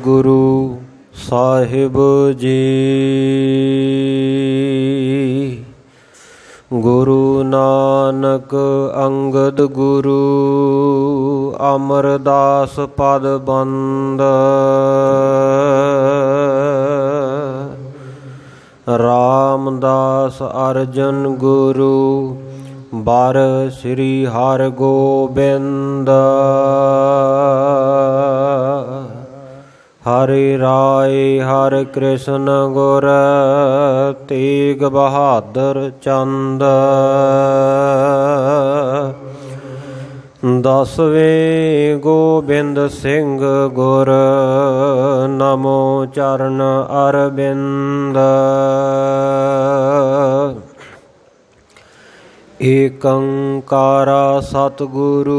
गुरु साहिब जी। गुरु नानक अंगद गुरु अमरदास पद बंद। रामदास अर्जन गुरु बार श्री हर गोबिंद। हरि राय हर कृष्ण गुर तेग बहादुर चंद। दसवें गोबिंद सिंह गुर नमो चरण अरविंद। एकंकारा सतगुरु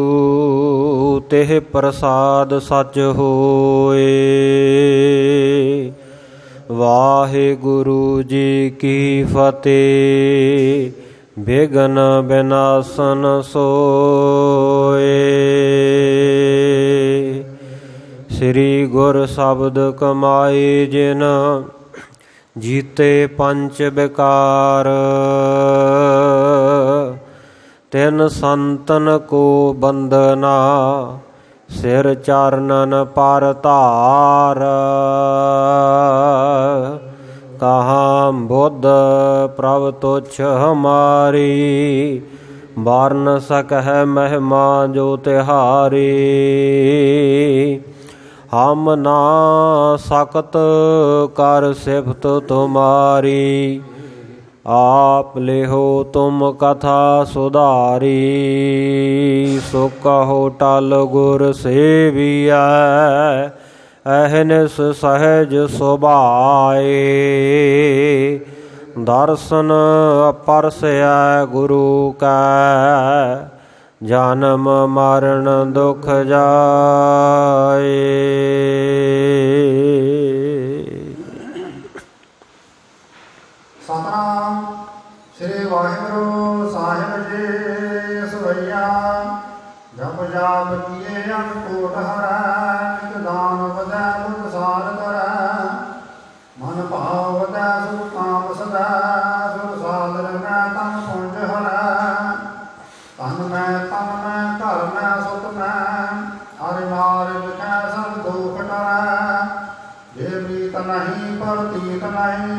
तेह प्रसाद सच होए। वाहिगुरु जी की फतेह विघ्न विनाशन सोए। श्री गुर शब्द कमाए जिन जीते पंच विकार। तिन संतन को बंदना सिर चरणन पर तार। कहाँ बुद्ध प्रभ तुच्छ हमारी बार न सकह महिमा जो तिहारी। हम ना सकत कर सिफत तुम्हारी आप लेहो तुम कथा सुधारी। सो कहो टल गुर सेविया अहनिस सहज सुभाए। दर्शन परसया गुरु का जन्म मरण दुख जाए। सतनाम श्री वाहिगुरु साहिब जी सुवैया। जप जाप किए अनकोट हरै। दान वदै बुध सार धरै। मन भाव वदै सुख काम सदै। सुर सादर मैं तन पुंज हरै। तन मैं घर मैं सुत मैं। हरि मार बिकै सब दुख टरै। जे प्रीत नहीं पर तीत नहीं।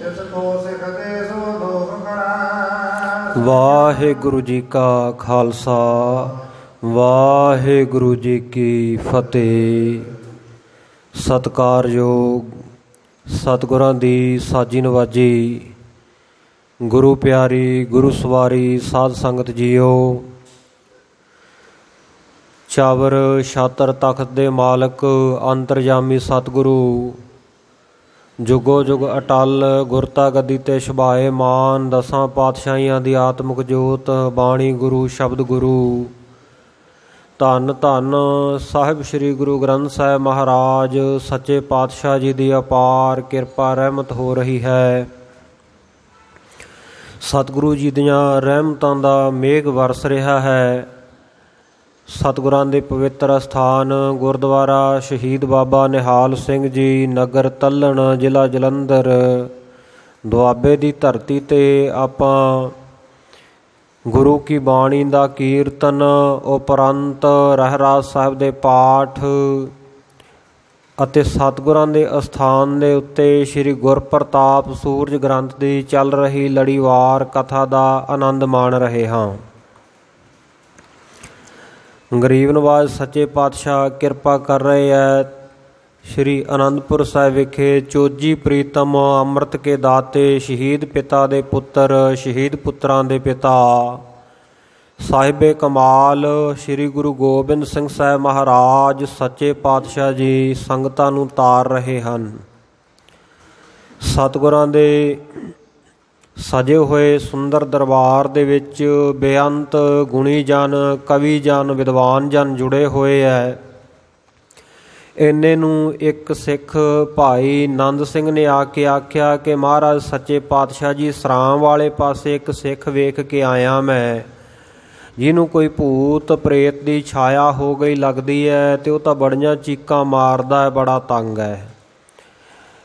तिसको सिख दे सो दोख करै। वाहिगुरु जी का खालसा वाहिगुरु जी की फतेह। सत्कारयोग सतगुरां दी साजी नवाजी गुरु प्यारी गुरु सवारी साध संगत जीओ। चावर छातर तख्त दे मालक अंतरजामी सतगुरु जुगो जुग अटल गुरता गद्दी ते शभाए मान। दसां पातशाहियां दी आत्मक जोत बाणी गुरु शब्द गुरु। धन धन साहिब श्री गुरु ग्रंथ साहिब महाराज सच्चे पातशाह जी की अपार किरपा रहमत हो रही है। सतगुरु जी दियां रहमतां दा मेघ वरस रहा है। सतगुरां दे पवित्र अस्थान गुरुद्वारा शहीद बाबा निहाल सिंह जी नगर तल्लण जिला जलंधर दुआबे की धरती ते आपां गुरु की बाणी का कीर्तन उपरंत रहराज साहिब दे पाठ ਅਤੇ सतगुरां दे ਅਸਥਾਨ ਦੇ ਉੱਤੇ श्री गुरप्रताप सूरज ग्रंथ ਦੀ ਚੱਲ ਰਹੀ ਲੜੀਵਾਰ ਕਥਾ ਦਾ ਆਨੰਦ ਮਾਣ ਰਹੇ ਹਾਂ। ਗਰੀਬ ਨਵਾਜ ਸੱਚੇ ਪਾਤਸ਼ਾਹ ਕਿਰਪਾ ਕਰ ਰਹੇ ਹੈ। श्री आनंदपुर साहिब विखे चोजी प्रीतम अमृत के दाते शहीद पिता दे पुत्र शहीद पुत्रां दे पिता साहिबे कमाल श्री गुरु गोबिंद सिंह साहिब महाराज सच्चे पातशाह जी संगतां नूं तार रहे हैं। सतगुरां दे सजे हुए सुंदर दरबार दे विच बेअंत गुणी जन कवि जन विद्वान जन जुड़े हुए है। इन्ने नूं एक सिख भाई नंद सिंह ने आके आख्या कि महाराज सच्चे पातशाह जी सराम वाले पासे एक सिख वेख के आया मैं ਜਿਹਨੂੰ ਕੋਈ ਭੂਤ ਪ੍ਰੇਤ ਦੀ ਛਾਇਆ ਹੋ ਗਈ ਲੱਗਦੀ ਹੈ ਤੇ ਉਹ ਤਾਂ ਬੜੀਆਂ ਚੀਕਾਂ ਮਾਰਦਾ ਹੈ, ਬੜਾ ਤੰਗ ਹੈ।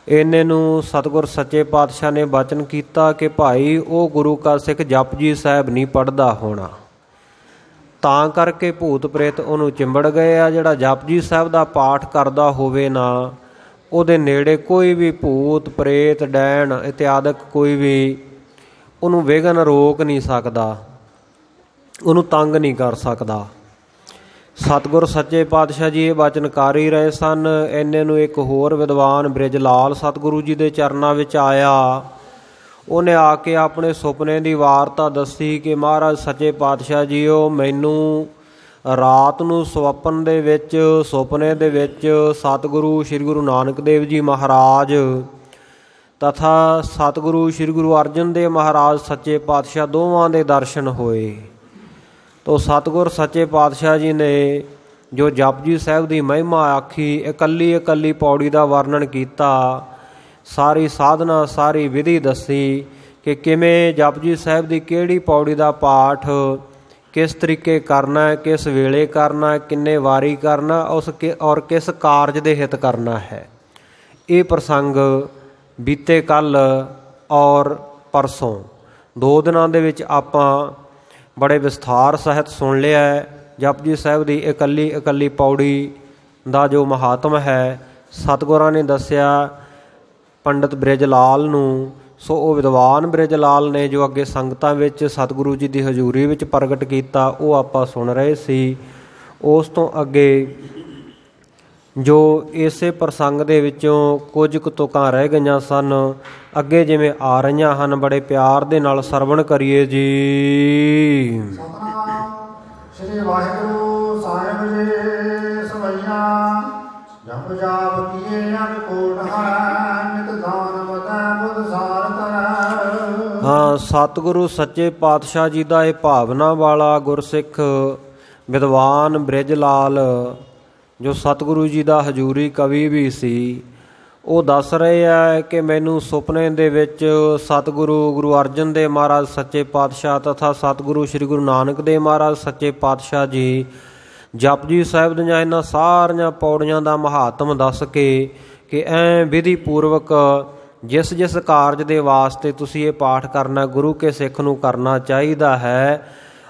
ਇੰਨੇ ਨੂੰ ਸਤਿਗੁਰ ਸੱਚੇ ਪਾਤਸ਼ਾਹ ਨੇ ਬਚਨ ਕੀਤਾ ਕਿ ਭਾਈ ਉਹ ਗੁਰੂ ਕਾ ਸਿੱਖ ਜਪਜੀ ਸਾਹਿਬ ਨਹੀਂ ਪੜ੍ਹਦਾ ਹੋਣਾ, ਤਾਂ ਕਰਕੇ ਭੂਤ ਪ੍ਰੇਤ ਉਹਨੂੰ ਚਿੰਬੜ ਗਏ ਆ। ਜਿਹੜਾ ਜਪਜੀ ਸਾਹਿਬ ਦਾ ਪਾਠ ਕਰਦਾ ਹੋਵੇ ਨਾ, ਉਹਦੇ ਨੇੜੇ ਕੋਈ ਵੀ ਭੂਤ ਪ੍ਰੇਤ ਡੈਣ ਇਤਿਆਦਿਕ ਕੋਈ ਵੀ ਉਹਨੂੰ ਵਿਘਨ ਰੋਕ ਨਹੀਂ ਸਕਦਾ, ਉਹਨੂੰ ਤੰਗ ਨਹੀਂ ਕਰ ਸਕਦਾ। ਸਤਿਗੁਰ ਸੱਚੇ ਪਾਤਸ਼ਾਹ ਜੀ ਇਹ ਬਚਨ ਕਰ ਹੀ ਰਹੇ ਸਨ। ਇੰਨੇ ਨੂੰ ਇੱਕ ਹੋਰ ਵਿਦਵਾਨ ਬ੍ਰਿਜ ਲਾਲ ਸਤਿਗੁਰੂ ਜੀ ਦੇ ਚਰਨਾਂ ਵਿੱਚ ਆਇਆ। ਉਹਨੇ ਆ ਕੇ ਆਪਣੇ ਸੁਪਨੇ ਦੀ ਵਾਰਤਾ ਦੱਸੀ ਕਿ ਮਹਾਰਾਜ ਸੱਚੇ ਪਾਤਸ਼ਾਹ ਜੀਓ, ਮੈਨੂੰ ਰਾਤ ਨੂੰ ਸੁਪਨੇ ਦੇ ਵਿੱਚ ਸਤਿਗੁਰੂ ਸ੍ਰੀ ਗੁਰੂ ਨਾਨਕ ਦੇਵ ਜੀ ਮਹਾਰਾਜ ਤਥਾ ਸਤਿਗੁਰੂ ਸ੍ਰੀ ਗੁਰੂ ਅਰਜਨ ਦੇਵ ਮਹਾਰਾਜ ਸੱਚੇ ਪਾਤਸ਼ਾਹ ਦੋਵਾਂ ਦੇ ਦਰਸ਼ਨ ਹੋਏ। ਤੋ ਸਤਿਗੁਰ ਸੱਚੇ ਪਾਤਸ਼ਾਹ ਜੀ ਨੇ ਜੋ ਜਪਜੀ ਸਾਹਿਬ ਦੀ ਮਹਿਮਾ ਆਖੀ, ਇਕੱਲੀ ਇਕੱਲੀ ਪੌੜੀ ਦਾ ਵਰਣਨ ਕੀਤਾ, ਸਾਰੀ ਸਾਧਨਾ ਸਾਰੀ ਵਿਧੀ ਦੱਸੀ ਕਿ ਕਿਵੇਂ ਜਪਜੀ ਸਾਹਿਬ ਦੀ ਕਿਹੜੀ ਪੌੜੀ ਦਾ ਪਾਠ ਕਿਸ ਤਰੀਕੇ ਕਰਨਾ, ਕਿਸ ਵੇਲੇ ਕਰਨਾ, ਕਿੰਨੇ ਵਾਰੀ ਕਰਨਾ, ਔਰ ਕਿਸ ਕਾਰਜ ਦੇ ਹਿੱਤ ਕਰਨਾ ਹੈ। ਇਹ ਪ੍ਰਸੰਗ ਬੀਤੇ ਕੱਲ੍ਹ ਔਰ ਪਰਸੋਂ 2 ਦਿਨਾਂ ਦੇ ਵਿੱਚ ਆਪਾਂ ਬੜੇ ਵਿਸਥਾਰ ਸਹਿਤ ਸੁਣ ਲਿਆ ਹੈ। ਜਪਜੀ ਸਾਹਿਬ ਦੀ ਇਕੱਲੀ ਇਕੱਲੀ ਪੌੜੀ ਦਾ ਜੋ ਮਹਾਤਮ ਹੈ ਸਤਿਗੁਰਾਂ ਨੇ ਦੱਸਿਆ ਪੰਡਿਤ ਬ੍ਰਿਜ ਲਾਲ ਨੂੰ। ਸੋ ਉਹ ਵਿਦਵਾਨ ਬ੍ਰਿਜ ਲਾਲ ਨੇ ਜੋ ਅੱਗੇ ਸੰਗਤਾਂ ਵਿੱਚ ਸਤਿਗੁਰੂ ਜੀ ਦੀ ਹਜ਼ੂਰੀ ਵਿੱਚ ਪ੍ਰਗਟ ਕੀਤਾ, ਉਹ ਆਪਾਂ ਸੁਣ ਰਹੇ ਸੀ। ਉਸ ਤੋਂ ਅੱਗੇ ਜੋ ਇਸੇ ਪ੍ਰਸੰਗ ਦੇ ਵਿੱਚੋਂ ਕੁਝ ਕੁ ਤੁਕਾਂ ਰਹਿ ਗਈਆਂ ਸਨ, ਅੱਗੇ ਜਿਵੇਂ ਆ ਰਹੀਆਂ ਹਨ, ਬੜੇ ਪਿਆਰ ਦੇ ਨਾਲ ਸਰਵਣ ਕਰੀਏ ਜੀ। ਸਤਿਨਾਮ ਸ੍ਰੀ ਵਾਹਿਗੁਰੂ ਸਾਹਿਬ ਜੀ ਸਵਈਆ ਜਪ ਜਾਪ ਕੀਏ ਅਨ ਕੋਟ ਹਰੈ ਨਿਤ ਦਾਨ ਵਦੈ ਬੁੱਧ ਸਾਰ ਕਰੈ। ਹਾਂ, ਸਤਿਗੁਰੂ ਸੱਚੇ ਪਾਤਸ਼ਾਹ ਜੀ ਦਾ ਇਹ ਭਾਵਨਾ ਵਾਲਾ ਗੁਰਸਿੱਖ ਵਿਦਵਾਨ ਬ੍ਰਿਜ ਲਾਲ ਜੋ ਸਤਿਗੁਰੂ ਜੀ ਦਾ ਹਜ਼ੂਰੀ ਕਵੀ ਵੀ ਸੀ, ਉਹ ਦੱਸ ਰਹੇ ਆ ਕਿ ਮੈਨੂੰ ਸੁਪਨੇ ਦੇ ਵਿੱਚ ਸਤਿਗੁਰੂ ਗੁਰੂ ਅਰਜਨ ਦੇਵ ਮਹਾਰਾਜ ਸੱਚੇ ਪਾਤਸ਼ਾਹ ਤਥਾ ਸਤਿਗੁਰੂ ਸ੍ਰੀ ਗੁਰੂ ਨਾਨਕ ਦੇਵ ਮਹਾਰਾਜ ਸੱਚੇ ਪਾਤਸ਼ਾਹ ਜੀ ਜਪਜੀ ਸਾਹਿਬ ਦੀਆਂ ਇਹਨਾਂ ਸਾਰੀਆਂ ਪੌੜੀਆਂ ਦਾ ਮਹਾਤਮ ਦੱਸ ਕੇ ਕਿ ਐਂ ਵਿਧੀ ਪੂਰਵਕ ਜਿਸ ਜਿਸ ਕਾਰਜ ਦੇ ਵਾਸਤੇ ਤੁਸੀਂ ਇਹ ਪਾਠ ਕਰਨਾ, ਗੁਰੂ ਕੇ ਸਿੱਖ ਨੂੰ ਕਰਨਾ ਚਾਹੀਦਾ ਹੈ।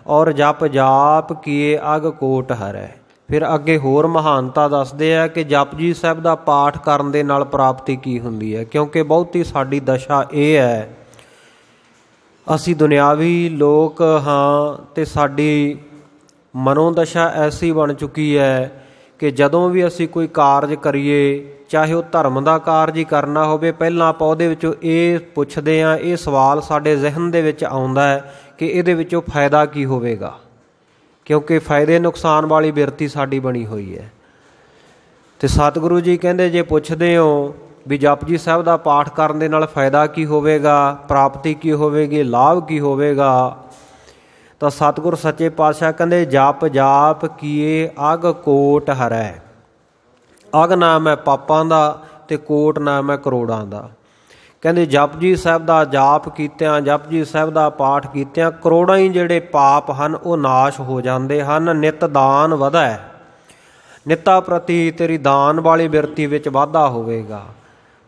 ਔਰ ਜਪ ਜਾਪ ਕੀਏ ਅਗ ਕੋਟ ਹਰੈ। ਫਿਰ ਅੱਗੇ ਹੋਰ ਮਹਾਨਤਾ ਦੱਸਦੇ ਆ ਕਿ ਜਪਜੀ ਸਾਹਿਬ ਦਾ ਪਾਠ ਕਰਨ ਦੇ ਨਾਲ ਪ੍ਰਾਪਤੀ ਕੀ ਹੁੰਦੀ ਹੈ। ਕਿਉਂਕਿ ਬਹੁਤੀ ਸਾਡੀ ਦਸ਼ਾ ਇਹ ਹੈ, ਅਸੀਂ ਦੁਨਿਆਵੀ ਲੋਕ ਹਾਂ ਅਤੇ ਸਾਡੀ ਮਨੋਦਸ਼ਾ ਐਸੀ ਬਣ ਚੁੱਕੀ ਹੈ ਕਿ ਜਦੋਂ ਵੀ ਅਸੀਂ ਕੋਈ ਕਾਰਜ ਕਰੀਏ, ਚਾਹੇ ਉਹ ਧਰਮ ਦਾ ਕਾਰਜ ਹੀ ਕਰਨਾ ਹੋਵੇ, ਪਹਿਲਾਂ ਆਪਾਂ ਉਹਦੇ ਵਿੱਚੋਂ ਇਹ ਪੁੱਛਦੇ ਹਾਂ, ਇਹ ਸਵਾਲ ਸਾਡੇ ਜ਼ਿਹਨ ਦੇ ਵਿੱਚ ਆਉਂਦਾ ਹੈ ਕਿ ਇਹਦੇ ਵਿੱਚੋਂ ਫਾਇਦਾ ਕੀ ਹੋਵੇਗਾ। ਕਿਉਂਕਿ ਫਾਇਦੇ ਨੁਕਸਾਨ ਵਾਲੀ ਬਿਰਤੀ ਸਾਡੀ ਬਣੀ ਹੋਈ ਹੈ। ਅਤੇ ਸਤਿਗੁਰੂ ਜੀ ਕਹਿੰਦੇ ਜੇ ਪੁੱਛਦੇ ਹੋ ਵੀ ਜਪਜੀ ਸਾਹਿਬ ਦਾ ਪਾਠ ਕਰਨ ਦੇ ਨਾਲ ਫਾਇਦਾ ਕੀ ਹੋਵੇਗਾ, ਪ੍ਰਾਪਤੀ ਕੀ ਹੋਵੇਗੀ, ਲਾਭ ਕੀ ਹੋਵੇਗਾ, ਤਾਂ ਸਤਿਗੁਰ ਸੱਚੇ ਪਾਤਸ਼ਾਹ ਕਹਿੰਦੇ ਜਪ ਜਾਪ ਕੀਏ ਅਗ ਕੋਟ ਹਰੈ। ਅਗ ਨਾਮ ਹੈ ਪਾਪਾਂ ਦਾ ਅਤੇ ਕੋਟ ਨਾਮ ਹੈ ਕਰੋੜਾਂ ਦਾ। ਕਹਿੰਦੇ ਜਪਜੀ ਸਾਹਿਬ ਦਾ ਜਾਪ ਕੀਤਿਆਂ, ਜਪਜੀ ਸਾਹਿਬ ਦਾ ਪਾਠ ਕੀਤਿਆਂ ਕਰੋੜਾਂ ਹੀ ਜਿਹੜੇ ਪਾਪ ਹਨ ਉਹ ਨਾਸ਼ ਹੋ ਜਾਂਦੇ ਹਨ। ਨਿਤ ਦਾਨ ਵਧੈ, ਨਿੱਤਾ ਪ੍ਰਤੀ ਤੇਰੀ ਦਾਨ ਵਾਲੀ ਬਿਰਤੀ ਵਿੱਚ ਵਾਧਾ ਹੋਵੇਗਾ।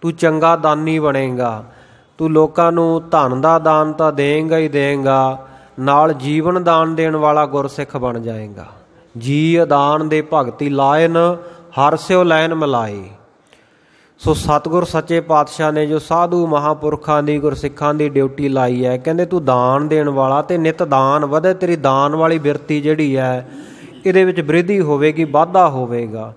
ਤੂੰ ਚੰਗਾ ਦਾਨੀ ਬਣੇਗਾ। ਤੂੰ ਲੋਕਾਂ ਨੂੰ ਧਨ ਦਾ ਦਾਨ ਤਾਂ ਦੇਂਗਾ ਹੀ ਦੇਂਗਾ, ਨਾਲ ਜੀਵਨ ਦਾਨ ਦੇਣ ਵਾਲਾ ਗੁਰਸਿੱਖ ਬਣ ਜਾਏਗਾ। ਜੀ ਅਦਾਨ ਦੇ ਭਗਤੀ ਲਾਇਨ ਹਰ ਸਿਓ ਲੈਨ ਮਿਲਾਏ। ਸੋ ਸਤਿਗੁਰ ਸੱਚੇ ਪਾਤਸ਼ਾਹ ਨੇ ਜੋ ਸਾਧੂ ਮਹਾਂਪੁਰਖਾਂ ਦੀ ਗੁਰਸਿੱਖਾਂ ਦੀ ਡਿਊਟੀ ਲਾਈ ਹੈ, ਕਹਿੰਦੇ ਤੂੰ ਦਾਨ ਦੇਣ ਵਾਲਾ ਅਤੇ ਨਿਤ ਦਾਨ ਵਧੇ। ਤੇਰੀ ਦਾਨ ਵਾਲੀ ਬਿਰਤੀ ਜਿਹੜੀ ਹੈ ਇਹਦੇ ਵਿੱਚ ਬ੍ਰਿਧੀ ਹੋਵੇਗੀ, ਵਾਧਾ ਹੋਵੇਗਾ।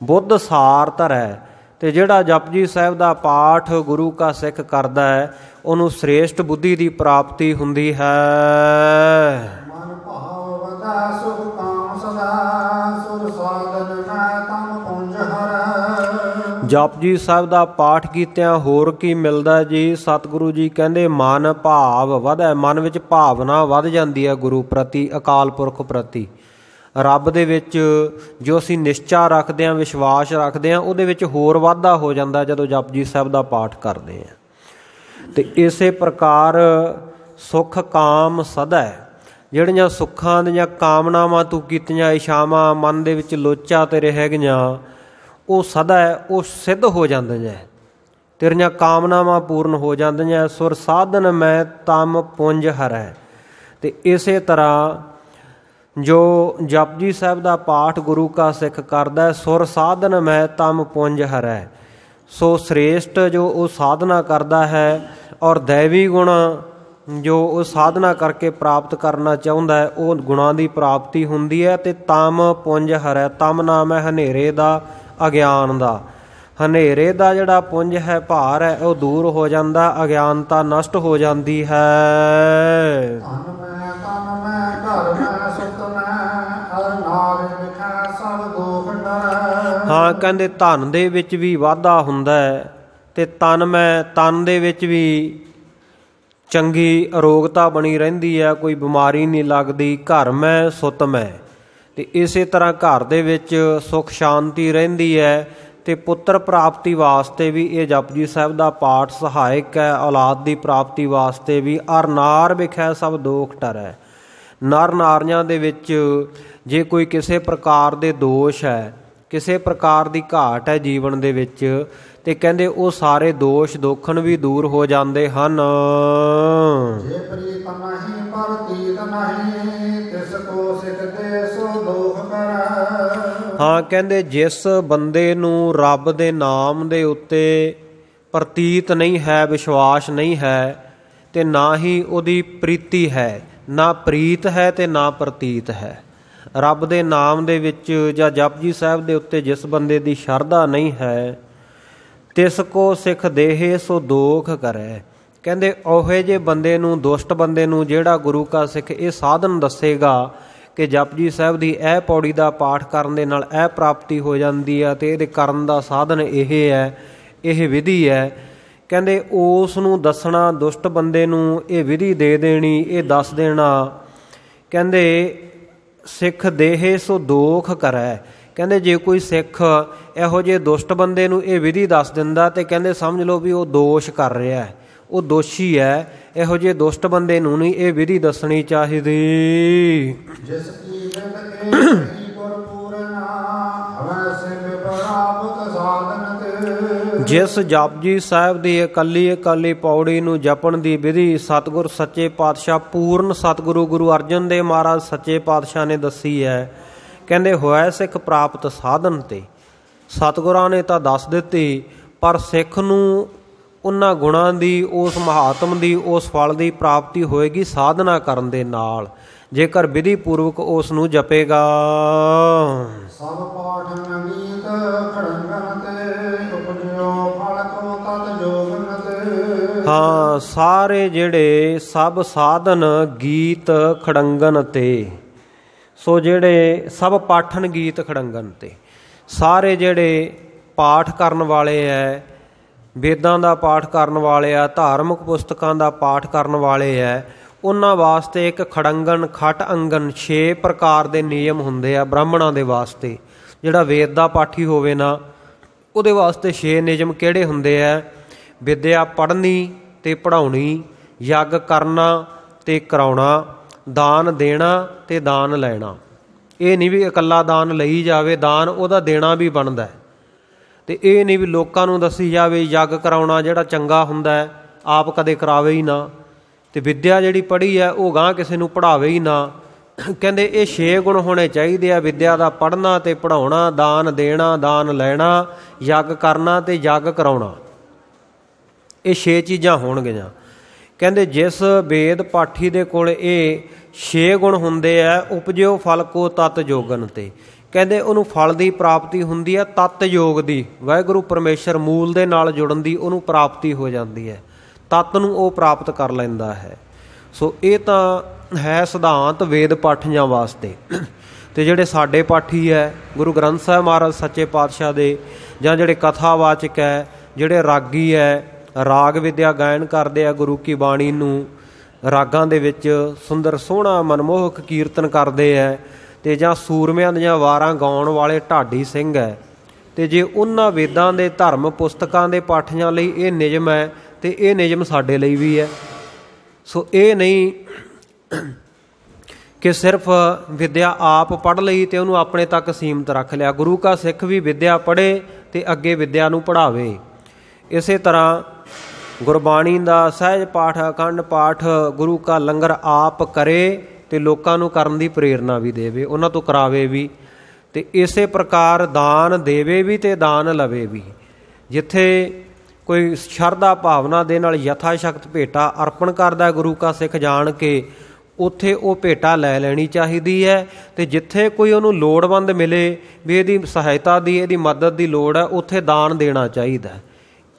ਬੁੱਧ ਸਾਰ ਧਰੈ। ਅਤੇ ਜਿਹੜਾ ਜਪਜੀ ਸਾਹਿਬ ਦਾ ਪਾਠ ਗੁਰੂ ਕਾ ਸਿੱਖ ਕਰਦਾ ਹੈ ਉਹਨੂੰ ਸ੍ਰੇਸ਼ਟ ਬੁੱਧੀ ਦੀ ਪ੍ਰਾਪਤੀ ਹੁੰਦੀ ਹੈ। ਮਨ ਭਾਵ ਵਧੈ ਸੁਖ ਕਾਮ ਸਦਾ ਸੁਰ ਸਾਧਨ ਮੈਂ ਤਮ ਪੁੰਜ ਹਰੈ। ਜਪਜੀ ਸਾਹਿਬ ਦਾ ਪਾਠ ਕੀਤਿਆਂ ਹੋਰ ਕੀ ਮਿਲਦਾ ਜੀ? ਸਤਿਗੁਰੂ ਜੀ ਕਹਿੰਦੇ ਮਨ ਭਾਵ ਵਧੈ। ਮਨ ਵਿੱਚ ਭਾਵਨਾ ਵੱਧ ਜਾਂਦੀ ਹੈ ਗੁਰੂ ਪ੍ਰਤੀ, ਅਕਾਲ ਪੁਰਖ ਪ੍ਰਤੀ, ਰੱਬ ਦੇ ਵਿੱਚ ਜੋ ਅਸੀਂ ਨਿਸ਼ਚਾ ਰੱਖਦੇ ਹਾਂ, ਵਿਸ਼ਵਾਸ ਰੱਖਦੇ ਹਾਂ, ਉਹਦੇ ਵਿੱਚ ਹੋਰ ਵਾਧਾ ਹੋ ਜਾਂਦਾ ਜਦੋਂ ਜਪਜੀ ਸਾਹਿਬ ਦਾ ਪਾਠ ਕਰਦੇ ਹਾਂ। ਅਤੇ ਇਸੇ ਪ੍ਰਕਾਰ ਸੁਖ ਕਾਮ ਸਦਾ, ਜਿਹੜੀਆਂ ਸੁੱਖਾਂ ਦੀਆਂ ਕਾਮਨਾਵਾਂ ਤੂੰ ਕੀਤੀਆਂ ਇਛਾਵਾਂ ਮਨ ਦੇ ਵਿੱਚ ਲੋਚਾ ਤੇਰੇ ਹੈਗੀਆਂ, ਉਹ ਸਦਾ ਉਹ ਸਿੱਧ ਹੋ ਜਾਂਦੀਆਂ, ਤੇਰੀਆਂ ਕਾਮਨਾਵਾਂ ਪੂਰਨ ਹੋ ਜਾਂਦੀਆਂ। ਸੁਰ ਸਾਧਨ ਮੈਂ ਤਮ ਪੁੰਜ ਹਰੈ। ਅਤੇ ਇਸੇ ਤਰ੍ਹਾਂ ਜੋ ਜਪਜੀ ਸਾਹਿਬ ਦਾ ਪਾਠ ਗੁਰੂ ਕਾ ਸਿੱਖ ਕਰਦਾ, ਸੁਰ ਸਾਧਨ ਮੈਂ ਤਮ ਪੁੰਜ ਹਰੈ। ਸੋ ਸ੍ਰੇਸ਼ਟ ਜੋ ਉਹ ਸਾਧਨਾ ਕਰਦਾ ਹੈ ਔਰ ਦੈਵੀ ਗੁਣ ਜੋ ਉਹ ਸਾਧਨਾ ਕਰਕੇ ਪ੍ਰਾਪਤ ਕਰਨਾ ਚਾਹੁੰਦਾ ਹੈ, ਉਹ ਗੁਣਾਂ ਦੀ ਪ੍ਰਾਪਤੀ ਹੁੰਦੀ ਹੈ। ਅਤੇ ਤਮ ਪੁੰਜ ਹਰੈ, ਤਮ ਨਾਮ ਹੈ ਹਨੇਰੇ ਦਾ, ਅਗਿਆਨ ਦਾ। ਹਨੇਰੇ ਦਾ ਜਿਹੜਾ ਪੁੰਜ ਹੈ, ਭਾਰ ਹੈ, ਉਹ ਦੂਰ ਹੋ ਜਾਂਦਾ, ਅਗਿਆਨਤਾ ਨਸ਼ਟ ਹੋ ਜਾਂਦੀ ਹੈ। ਹਾਂ, ਕਹਿੰਦੇ ਧਨ ਦੇ ਵਿੱਚ ਵੀ ਵਾਧਾ ਹੁੰਦਾ ਹੈ ਅਤੇ ਤਨ ਦੇ ਵਿੱਚ ਵੀ ਚੰਗੀ ਅਰੋਗਤਾ ਬਣੀ ਰਹਿੰਦੀ ਹੈ, ਕੋਈ ਬਿਮਾਰੀ ਨਹੀਂ ਲੱਗਦੀ। ਘਰ ਮੈਂ ਸੁੱਤ ਮੈਂ, ਅਤੇ ਇਸੇ ਤਰ੍ਹਾਂ ਘਰ ਦੇ ਵਿੱਚ ਸੁੱਖ ਸ਼ਾਂਤੀ ਰਹਿੰਦੀ ਹੈ। ਅਤੇ ਪੁੱਤਰ ਪ੍ਰਾਪਤੀ ਵਾਸਤੇ ਵੀ ਇਹ ਜਪਜੀ ਸਾਹਿਬ ਦਾ ਪਾਠ ਸਹਾਇਕ ਹੈ, ਔਲਾਦ ਦੀ ਪ੍ਰਾਪਤੀ ਵਾਸਤੇ ਵੀ। ਅਰ ਨਾਰ ਵਿਖੈ ਸਭ ਦੋਖ ਟਰੈ। ਨਰ ਨਾਰੀਆਂ ਦੇ ਵਿੱਚ ਜੇ ਕੋਈ ਕਿਸੇ ਪ੍ਰਕਾਰ ਦੇ ਦੋਸ਼ ਹੈ, ਕਿਸੇ ਪ੍ਰਕਾਰ ਦੀ ਘਾਟ ਹੈ ਜੀਵਨ ਦੇ ਵਿੱਚ, ਤੇ ਕਹਿੰਦੇ ਉਹ ਸਾਰੇ ਦੋਸ਼ ਦੋਖਣ ਵੀ ਦੂਰ ਹੋ ਜਾਂਦੇ ਹਨ। ਜੇ ਪ੍ਰੀਤ ਨਹੀਂ ਪ੍ਰਤੀਤ ਨਹੀਂ ਤਿਸ ਕੋ ਸਿੱਖਦੇ ਸੋ ਦੋਖ ਕਰੈ। ਹਾਂ, ਕਹਿੰਦੇ ਜਿਸ ਬੰਦੇ ਨੂੰ ਰੱਬ ਦੇ ਨਾਮ ਦੇ ਉੱਤੇ ਪ੍ਰਤੀਤ ਨਹੀਂ ਹੈ, ਵਿਸ਼ਵਾਸ ਨਹੀਂ ਹੈ, ਤੇ ਨਾ ਹੀ ਉਹਦੀ ਪ੍ਰੀਤੀ ਹੈ, ਨਾ ਪ੍ਰੀਤ ਹੈ ਤੇ ਨਾ ਪ੍ਰਤੀਤ ਹੈ। ਰੱਬ ਦੇ ਨਾਮ ਦੇ ਵਿੱਚ ਜਾਂ ਜਪਜੀ ਸਾਹਿਬ ਦੇ ਉੱਤੇ ਜਿਸ ਬੰਦੇ ਦੀ ਸ਼ਰਧਾ ਨਹੀਂ ਹੈ, ਤਿਸ ਕੋ ਸਿੱਖ ਦੇਹੇ ਸੋ ਦੋਖ ਕਰੈ। ਕਹਿੰਦੇ ਉਹੇ ਜਿਹੇ ਬੰਦੇ ਨੂੰ, ਦੁਸ਼ਟ ਬੰਦੇ ਨੂੰ, ਜਿਹੜਾ ਗੁਰੂ ਕਾ ਸਿੱਖ ਇਹ ਸਾਧਨ ਦੱਸੇਗਾ ਕਿ ਜਪਜੀ ਸਾਹਿਬ ਦੀ ਇਹ ਪੌੜੀ ਦਾ ਪਾਠ ਕਰਨ ਦੇ ਨਾਲ ਇਹ ਪ੍ਰਾਪਤੀ ਹੋ ਜਾਂਦੀ ਹੈ, ਅਤੇ ਇਹਦੇ ਕਰਨ ਦਾ ਸਾਧਨ ਇਹ ਹੈ, ਇਹ ਵਿਧੀ ਹੈ। ਕਹਿੰਦੇ ਉਸ ਨੂੰ ਦੱਸਣਾ, ਦੁਸ਼ਟ ਬੰਦੇ ਨੂੰ ਇਹ ਵਿਧੀ ਦੇ ਦੇਣੀ, ਇਹ ਦੱਸ ਦੇਣਾ। ਕਹਿੰਦੇ ਸਿੱਖ ਦੇਹੇ ਸੋ ਦੋਖ ਕਰੈ। ਕਹਿੰਦੇ ਜੇ ਕੋਈ ਸਿੱਖ ਇਹੋ ਜਿਹੇ ਦੁਸ਼ਟ ਬੰਦੇ ਨੂੰ ਇਹ ਵਿਧੀ ਦੱਸ ਦਿੰਦਾ, ਤੇ ਕਹਿੰਦੇ ਸਮਝ ਲਓ ਵੀ ਉਹ ਦੋਸ਼ ਕਰ ਰਿਹਾ, ਉਹ ਦੋਸ਼ੀ ਹੈ। ਇਹੋ ਜਿਹੇ ਦੁਸ਼ਟ ਬੰਦੇ ਨੂੰ ਨਹੀਂ ਇਹ ਵਿਧੀ ਦੱਸਣੀ ਚਾਹੀਦੀ। ਜਿਸ ਕੀ ਗੁਰ ਪੂਰਨਾ ਹਵੈ ਸਿਵ ਪ੍ਰਾਪਤ ਸਾਧਨ ਤੇ। ਜਿਸ ਜਪਜੀ ਸਾਹਿਬ ਦੀ ਇਕੱਲੀ ਇਕੱਲੀ ਪੌੜੀ ਨੂੰ ਜਪਣ ਦੀ ਵਿਧੀ ਸਤਿਗੁਰ ਸੱਚੇ ਪਾਤਸ਼ਾਹ, ਪੂਰਨ ਸਤਿਗੁਰੂ ਗੁਰੂ ਅਰਜਨ ਦੇਵ ਮਹਾਰਾਜ ਸੱਚੇ ਪਾਤਸ਼ਾਹ ਨੇ ਦੱਸੀ ਹੈ। ਕਹਿੰਦੇ ਹੋਇਆ ਸਿੱਖ ਪ੍ਰਾਪਤ ਸਾਧਨ ਤੇ। ਸਤਿਗੁਰਾਂ ਨੇ ਤਾਂ ਦੱਸ ਦਿੱਤੀ, ਪਰ ਸਿੱਖ ਨੂੰ ਉਹਨਾਂ ਗੁਣਾਂ ਦੀ, ਉਸ ਮਹਾਤਮ ਦੀ, ਉਸ ਫਲ ਦੀ ਪ੍ਰਾਪਤੀ ਹੋਏਗੀ ਸਾਧਨਾ ਕਰਨ ਦੇ ਨਾਲ, ਜੇਕਰ ਵਿਧੀ ਪੂਰਵਕ ਉਸ ਨੂੰ ਜਪੇਗਾ। ਸਭ ਪਾਠ ਗੀਤ ਖੜੰਗਨ ਤੇ ਉਪਜਿਓ ਫਲ ਕੋ ਤਤ ਜੋਗਨ ਤੇ। ਹਾਂ, ਸਾਰੇ ਜਿਹੜੇ ਸਭ ਸਾਧਨ ਗੀਤ ਖੜੰਗਨ ਤੇ। ਸੋ ਜਿਹੜੇ ਸਭ ਪਾਠਨ ਗੀਤ ਖੜੰਗਨ ਤੇ, ਸਾਰੇ ਜਿਹੜੇ ਪਾਠ ਕਰਨ ਵਾਲੇ ਹੈ, ਵੇਦਾਂ ਦਾ ਪਾਠ ਕਰਨ ਵਾਲੇ ਆ, ਧਾਰਮਿਕ ਪੁਸਤਕਾਂ ਦਾ ਪਾਠ ਕਰਨ ਵਾਲੇ ਹੈ, ਉਹਨਾਂ ਵਾਸਤੇ ਇੱਕ ਖੜੰਗਨ, ਖਟ ਅੰਗਨ, 6 ਪ੍ਰਕਾਰ ਦੇ ਨਿਯਮ ਹੁੰਦੇ ਆ ਬ੍ਰਾਹਮਣਾਂ ਦੇ ਵਾਸਤੇ। ਜਿਹੜਾ ਵੇਦ ਦਾ ਪਾਠੀ ਹੋਵੇ ਨਾ, ਉਹਦੇ ਵਾਸਤੇ 6 ਨਿਯਮ ਕਿਹੜੇ ਹੁੰਦੇ ਆ? ਵਿਦਿਆ ਪੜ੍ਹਨੀ ਅਤੇ ਪੜ੍ਹਾਉਣੀ, ਯੱਗ ਕਰਨਾ ਅਤੇ ਕਰਾਉਣਾ, ਦਾਨ ਦੇਣਾ ਅਤੇ ਦਾਨ ਲੈਣਾ। ਇਹ ਨਹੀਂ ਵੀ ਇਕੱਲਾ ਦਾਨ ਲਈ ਜਾਵੇ, ਦਾਨ ਉਹਦਾ ਦੇਣਾ ਵੀ ਬਣਦਾ। ਅਤੇ ਇਹ ਨਹੀਂ ਵੀ ਲੋਕਾਂ ਨੂੰ ਦੱਸੀ ਜਾਵੇ ਯੱਗ ਕਰਾਉਣਾ ਜਿਹੜਾ ਚੰਗਾ ਹੁੰਦਾ ਹੈ, ਆਪ ਕਦੇ ਕਰਾਵੇ ਹੀ ਨਾ। ਅਤੇ ਵਿੱਦਿਆ ਜਿਹੜੀ ਪੜ੍ਹੀ ਹੈ ਉਹ ਗਾਂਹ ਕਿਸੇ ਨੂੰ ਪੜ੍ਹਾਵੇ ਹੀ ਨਾ। ਕਹਿੰਦੇ ਇਹ 6 ਗੁਣ ਹੋਣੇ ਚਾਹੀਦੇ ਆ ਵਿੱਦਿਆ ਦਾ, ਪੜ੍ਹਨਾ ਅਤੇ ਪੜ੍ਹਾਉਣਾ, ਦਾਨ ਦੇਣਾ, ਦਾਨ ਲੈਣਾ, ਯੱਗ ਕਰਨਾ ਅਤੇ ਯੱਗ ਕਰਾਉਣਾ। ਇਹ 6 ਚੀਜ਼ਾਂ ਹੋਣਗੀਆਂ। ਕਹਿੰਦੇ ਜਿਸ ਵੇਦ ਪਾਠੀ ਦੇ ਕੋਲ ਇਹ 6 ਗੁਣ ਹੁੰਦੇ ਆ, ਉਪਜਿਓ ਫਲ ਕੋ ਤਤ ਜੋਗਨ ਤੇ। ਕਹਿੰਦੇ ਉਹਨੂੰ ਫਲ ਦੀ ਪ੍ਰਾਪਤੀ ਹੁੰਦੀ ਹੈ ਤਤ ਯੋਗ ਦੀ, ਵਾਹਿਗੁਰੂ ਪਰਮੇਸ਼ਰ ਮੂਲ ਦੇ ਨਾਲ ਜੁੜਨ ਦੀ ਉਹਨੂੰ ਪ੍ਰਾਪਤੀ ਹੋ ਜਾਂਦੀ ਹੈ, ਤਤ ਨੂੰ ਉਹ ਪ੍ਰਾਪਤ ਕਰ ਲੈਂਦਾ ਹੈ। ਸੋ ਇਹ ਤਾਂ ਹੈ ਸਿਧਾਂਤ ਵੇਦ ਪਾਠੀਆਂ ਵਾਸਤੇ। ਅਤੇ ਜਿਹੜੇ ਸਾਡੇ ਪਾਠੀ ਹੈ ਗੁਰੂ ਗ੍ਰੰਥ ਸਾਹਿਬ ਮਹਾਰਾਜ ਸੱਚੇ ਪਾਤਸ਼ਾਹ ਦੇ, ਜਾਂ ਜਿਹੜੇ ਕਥਾਵਾਚਕ ਹੈ, ਜਿਹੜੇ ਰਾਗੀ ਹੈ, ਰਾਗ ਵਿਦਿਆ ਗਾਇਨ ਕਰਦੇ ਆ, ਗੁਰੂ ਕੀ ਬਾਣੀ ਨੂੰ ਰਾਗਾਂ ਦੇ ਵਿੱਚ ਸੁੰਦਰ ਸੋਹਣਾ ਮਨਮੋਹਕ ਕੀਰਤਨ ਕਰਦੇ ਹੈ, ਅਤੇ ਜਾਂ ਸੂਰਮਿਆਂ ਦੀਆਂ ਵਾਰਾਂ ਗਾਉਣ ਵਾਲੇ ਢਾਡੀ ਸਿੰਘ ਹੈ। ਅਤੇ ਜੇ ਉਹਨਾਂ ਵੇਦਾਂ ਦੇ ਧਰਮ ਪੁਸਤਕਾਂ ਦੇ ਪਾਠੀਆਂ ਲਈ ਇਹ ਨਿਯਮ ਹੈ, ਅਤੇ ਇਹ ਨਿਯਮ ਸਾਡੇ ਲਈ ਵੀ ਹੈ। ਸੋ ਇਹ ਨਹੀਂ ਕਿ ਸਿਰਫ ਵਿਦਿਆ ਆਪ ਪੜ੍ਹ ਲਈ ਅਤੇ ਉਹਨੂੰ ਆਪਣੇ ਤੱਕ ਸੀਮਤ ਰੱਖ ਲਿਆ। ਗੁਰੂ ਕਾ ਸਿੱਖ ਵੀ ਵਿਦਿਆ ਪੜ੍ਹੇ ਅਤੇ ਅੱਗੇ ਵਿਦਿਆ ਨੂੰ ਪੜ੍ਹਾਵੇ। ਇਸੇ ਤਰ੍ਹਾਂ ਗੁਰਬਾਣੀ ਦਾ ਸਹਿਜ ਪਾਠ, ਅਖੰਡ ਪਾਠ, ਗੁਰੂ ਕਾ ਲੰਗਰ ਆਪ ਕਰੇ ਅਤੇ ਲੋਕਾਂ ਨੂੰ ਕਰਨ ਦੀ ਪ੍ਰੇਰਨਾ ਵੀ ਦੇਵੇ, ਉਹਨਾਂ ਤੋਂ ਕਰਾਵੇ ਵੀ। ਅਤੇ ਇਸੇ ਪ੍ਰਕਾਰ ਦਾਨ ਦੇਵੇ ਵੀ ਅਤੇ ਦਾਨ ਲਵੇ ਵੀ। ਜਿੱਥੇ ਕੋਈ ਸ਼ਰਧਾ ਭਾਵਨਾ ਦੇ ਨਾਲ ਯਥਾ ਸ਼ਕਤ ਭੇਟਾ ਅਰਪਣ ਕਰਦਾ ਗੁਰੂ ਕਾ ਸਿੱਖ ਜਾਣ ਕੇ, ਉੱਥੇ ਉਹ ਭੇਟਾ ਲੈ ਲੈਣੀ ਚਾਹੀਦੀ ਹੈ। ਅਤੇ ਜਿੱਥੇ ਕੋਈ ਉਹਨੂੰ ਲੋੜਵੰਦ ਮਿਲੇ ਵੀ ਇਹਦੀ ਸਹਾਇਤਾ ਦੀ, ਇਹਦੀ ਮਦਦ ਦੀ ਲੋੜ ਹੈ, ਉੱਥੇ ਦਾਨ ਦੇਣਾ ਚਾਹੀਦਾ।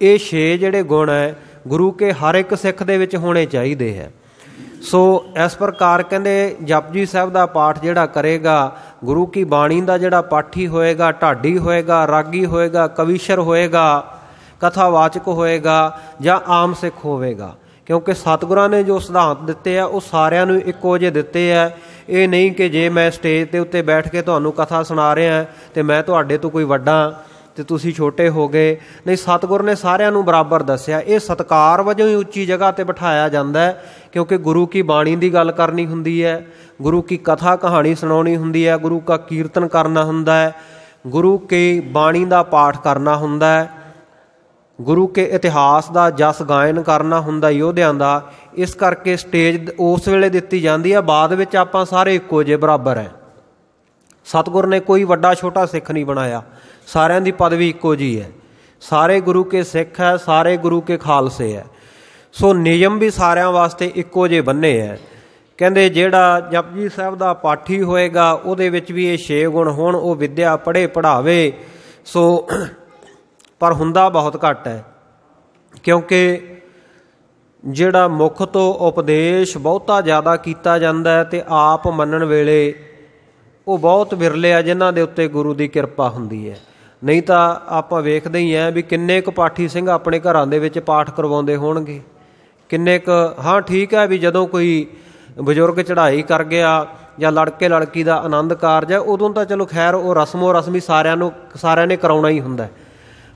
ਇਹ 6 ਜਿਹੜੇ ਗੁਣ ਹੈ ਗੁਰੂ ਕੇ ਹਰ ਇੱਕ ਸਿੱਖ ਦੇ ਵਿੱਚ ਹੋਣੇ ਚਾਹੀਦੇ ਹੈ। ਸੋ ਇਸ ਪ੍ਰਕਾਰ ਕਹਿੰਦੇ ਜਪਜੀ ਸਾਹਿਬ ਦਾ ਪਾਠ ਜਿਹੜਾ ਕਰੇਗਾ, ਗੁਰੂ ਕੀ ਬਾਣੀ ਦਾ ਜਿਹੜਾ ਪਾਠੀ ਹੋਏਗਾ, ਢਾਡੀ ਹੋਏਗਾ, ਰਾਗੀ ਹੋਏਗਾ, ਕਵੀਸ਼ਰ ਹੋਏਗਾ, ਕਥਾਵਾਚਕ ਹੋਏਗਾ ਜਾਂ ਆਮ ਸਿੱਖ ਹੋਵੇਗਾ, ਕਿਉਂਕਿ ਸਤਿਗੁਰਾਂ ਨੇ ਜੋ ਸਿਧਾਂਤ ਦਿੱਤੇ ਆ ਉਹ ਸਾਰਿਆਂ ਨੂੰ ਇੱਕੋ ਜਿਹੇ ਦਿੱਤੇ ਆ। ਇਹ ਨਹੀਂ ਕਿ ਜੇ ਮੈਂ ਸਟੇਜ ਦੇ ਉੱਤੇ ਬੈਠ ਕੇ ਤੁਹਾਨੂੰ ਕਥਾ ਸੁਣਾ ਰਿਹਾ ਅਤੇ ਮੈਂ ਤੁਹਾਡੇ ਤੋਂ ਕੋਈ ਵੱਡਾ ਅਤੇ ਤੁਸੀਂ ਛੋਟੇ ਹੋ ਗਏ, ਨਹੀਂ, ਸਤਿਗੁਰ ਨੇ ਸਾਰਿਆਂ ਨੂੰ ਬਰਾਬਰ ਦੱਸਿਆ। ਇਹ ਸਤਿਕਾਰ ਵਜੋਂ ਹੀ ਉੱਚੀ ਜਗ੍ਹਾ 'ਤੇ ਬਿਠਾਇਆ ਜਾਂਦਾ, ਕਿਉਂਕਿ ਗੁਰੂ ਕੀ ਬਾਣੀ ਦੀ ਗੱਲ ਕਰਨੀ ਹੁੰਦੀ ਹੈ, ਗੁਰੂ ਕੀ ਕਥਾ ਕਹਾਣੀ ਸੁਣਾਉਣੀ ਹੁੰਦੀ ਹੈ, ਗੁਰੂ ਕਾ ਕੀਰਤਨ ਕਰਨਾ ਹੁੰਦਾ ਹੈ, ਗੁਰੂ ਕੀ ਬਾਣੀ ਦਾ ਪਾਠ ਕਰਨਾ ਹੁੰਦਾ ਹੈ, ਗੁਰੂ ਕੇ ਇਤਿਹਾਸ ਦਾ ਜਸ ਗਾਇਨ ਕਰਨਾ ਹੁੰਦਾ ਯੋਧਿਆਂ ਦਾ। ਇਸ ਕਰਕੇ ਸਟੇਜ ਉਸ ਵੇਲੇ ਦਿੱਤੀ ਜਾਂਦੀ ਹੈ, ਬਾਅਦ ਵਿੱਚ ਆਪਾਂ ਸਾਰੇ ਇੱਕੋ ਜਿਹੇ ਬਰਾਬਰ ਹੈ। ਸਤਿਗੁਰ ਨੇ ਕੋਈ ਵੱਡਾ ਛੋਟਾ ਸਿੱਖ ਨਹੀਂ ਬਣਾਇਆ, ਸਾਰਿਆਂ ਦੀ ਪਦਵੀ ਇੱਕੋ ਜਿਹੀ ਹੈ, ਸਾਰੇ ਗੁਰੂ ਕੇ ਸਿੱਖ ਹੈ, ਸਾਰੇ ਗੁਰੂ ਕੇ ਖਾਲਸੇ ਹੈ। ਸੋ ਨਿਯਮ ਵੀ ਸਾਰਿਆਂ ਵਾਸਤੇ ਇੱਕੋ ਜਿਹੇ ਬੰਨੇ ਹੈ। ਕਹਿੰਦੇ ਜਿਹੜਾ ਜਪਜੀ ਸਾਹਿਬ ਦਾ ਪਾਠੀ ਹੋਏਗਾ ਉਹਦੇ ਵਿੱਚ ਵੀ ਇਹ 6 ਗੁਣ ਹੋਣ, ਉਹ ਵਿਦਿਆ ਪੜ੍ਹੇ ਪੜ੍ਹਾਵੇ। ਸੋ ਪਰ ਹੁੰਦਾ ਬਹੁਤ ਘੱਟ ਹੈ, ਕਿਉਂਕਿ ਜਿਹੜਾ ਮੁੱਖ ਤੋਂ ਉਪਦੇਸ਼ ਬਹੁਤਾ ਜ਼ਿਆਦਾ ਕੀਤਾ ਜਾਂਦਾ ਹੈ ਅਤੇ ਆਪ ਮੰਨਣ ਵੇਲੇ ਉਹ ਬਹੁਤ ਵਿਰਲੇ ਆ ਜਿਨ੍ਹਾਂ ਦੇ ਉੱਤੇ ਗੁਰੂ ਦੀ ਕਿਰਪਾ ਹੁੰਦੀ ਹੈ। ਨਹੀਂ ਤਾਂ ਆਪਾਂ ਵੇਖਦੇ ਹੀ ਹੈ ਵੀ ਕਿੰਨੇ ਕੁ ਪਾਠੀ ਸਿੰਘ ਆਪਣੇ ਘਰਾਂ ਦੇ ਵਿੱਚ ਪਾਠ ਕਰਵਾਉਂਦੇ ਹੋਣਗੇ, ਕਿੰਨੇ ਕੁ। ਹਾਂ ਠੀਕ ਹੈ ਵੀ ਜਦੋਂ ਕੋਈ ਬਜ਼ੁਰਗ ਚੜ੍ਹਾਈ ਕਰ ਗਿਆ ਜਾਂ ਲੜਕੇ ਲੜਕੀ ਦਾ ਆਨੰਦ ਕਾਰਜ ਹੈ, ਉਦੋਂ ਤਾਂ ਚਲੋ ਖੈਰ ਉਹ ਰਸਮੋ ਰਸਮੀ ਸਾਰਿਆਂ ਨੇ ਕਰਾਉਣਾ ਹੀ ਹੁੰਦਾ।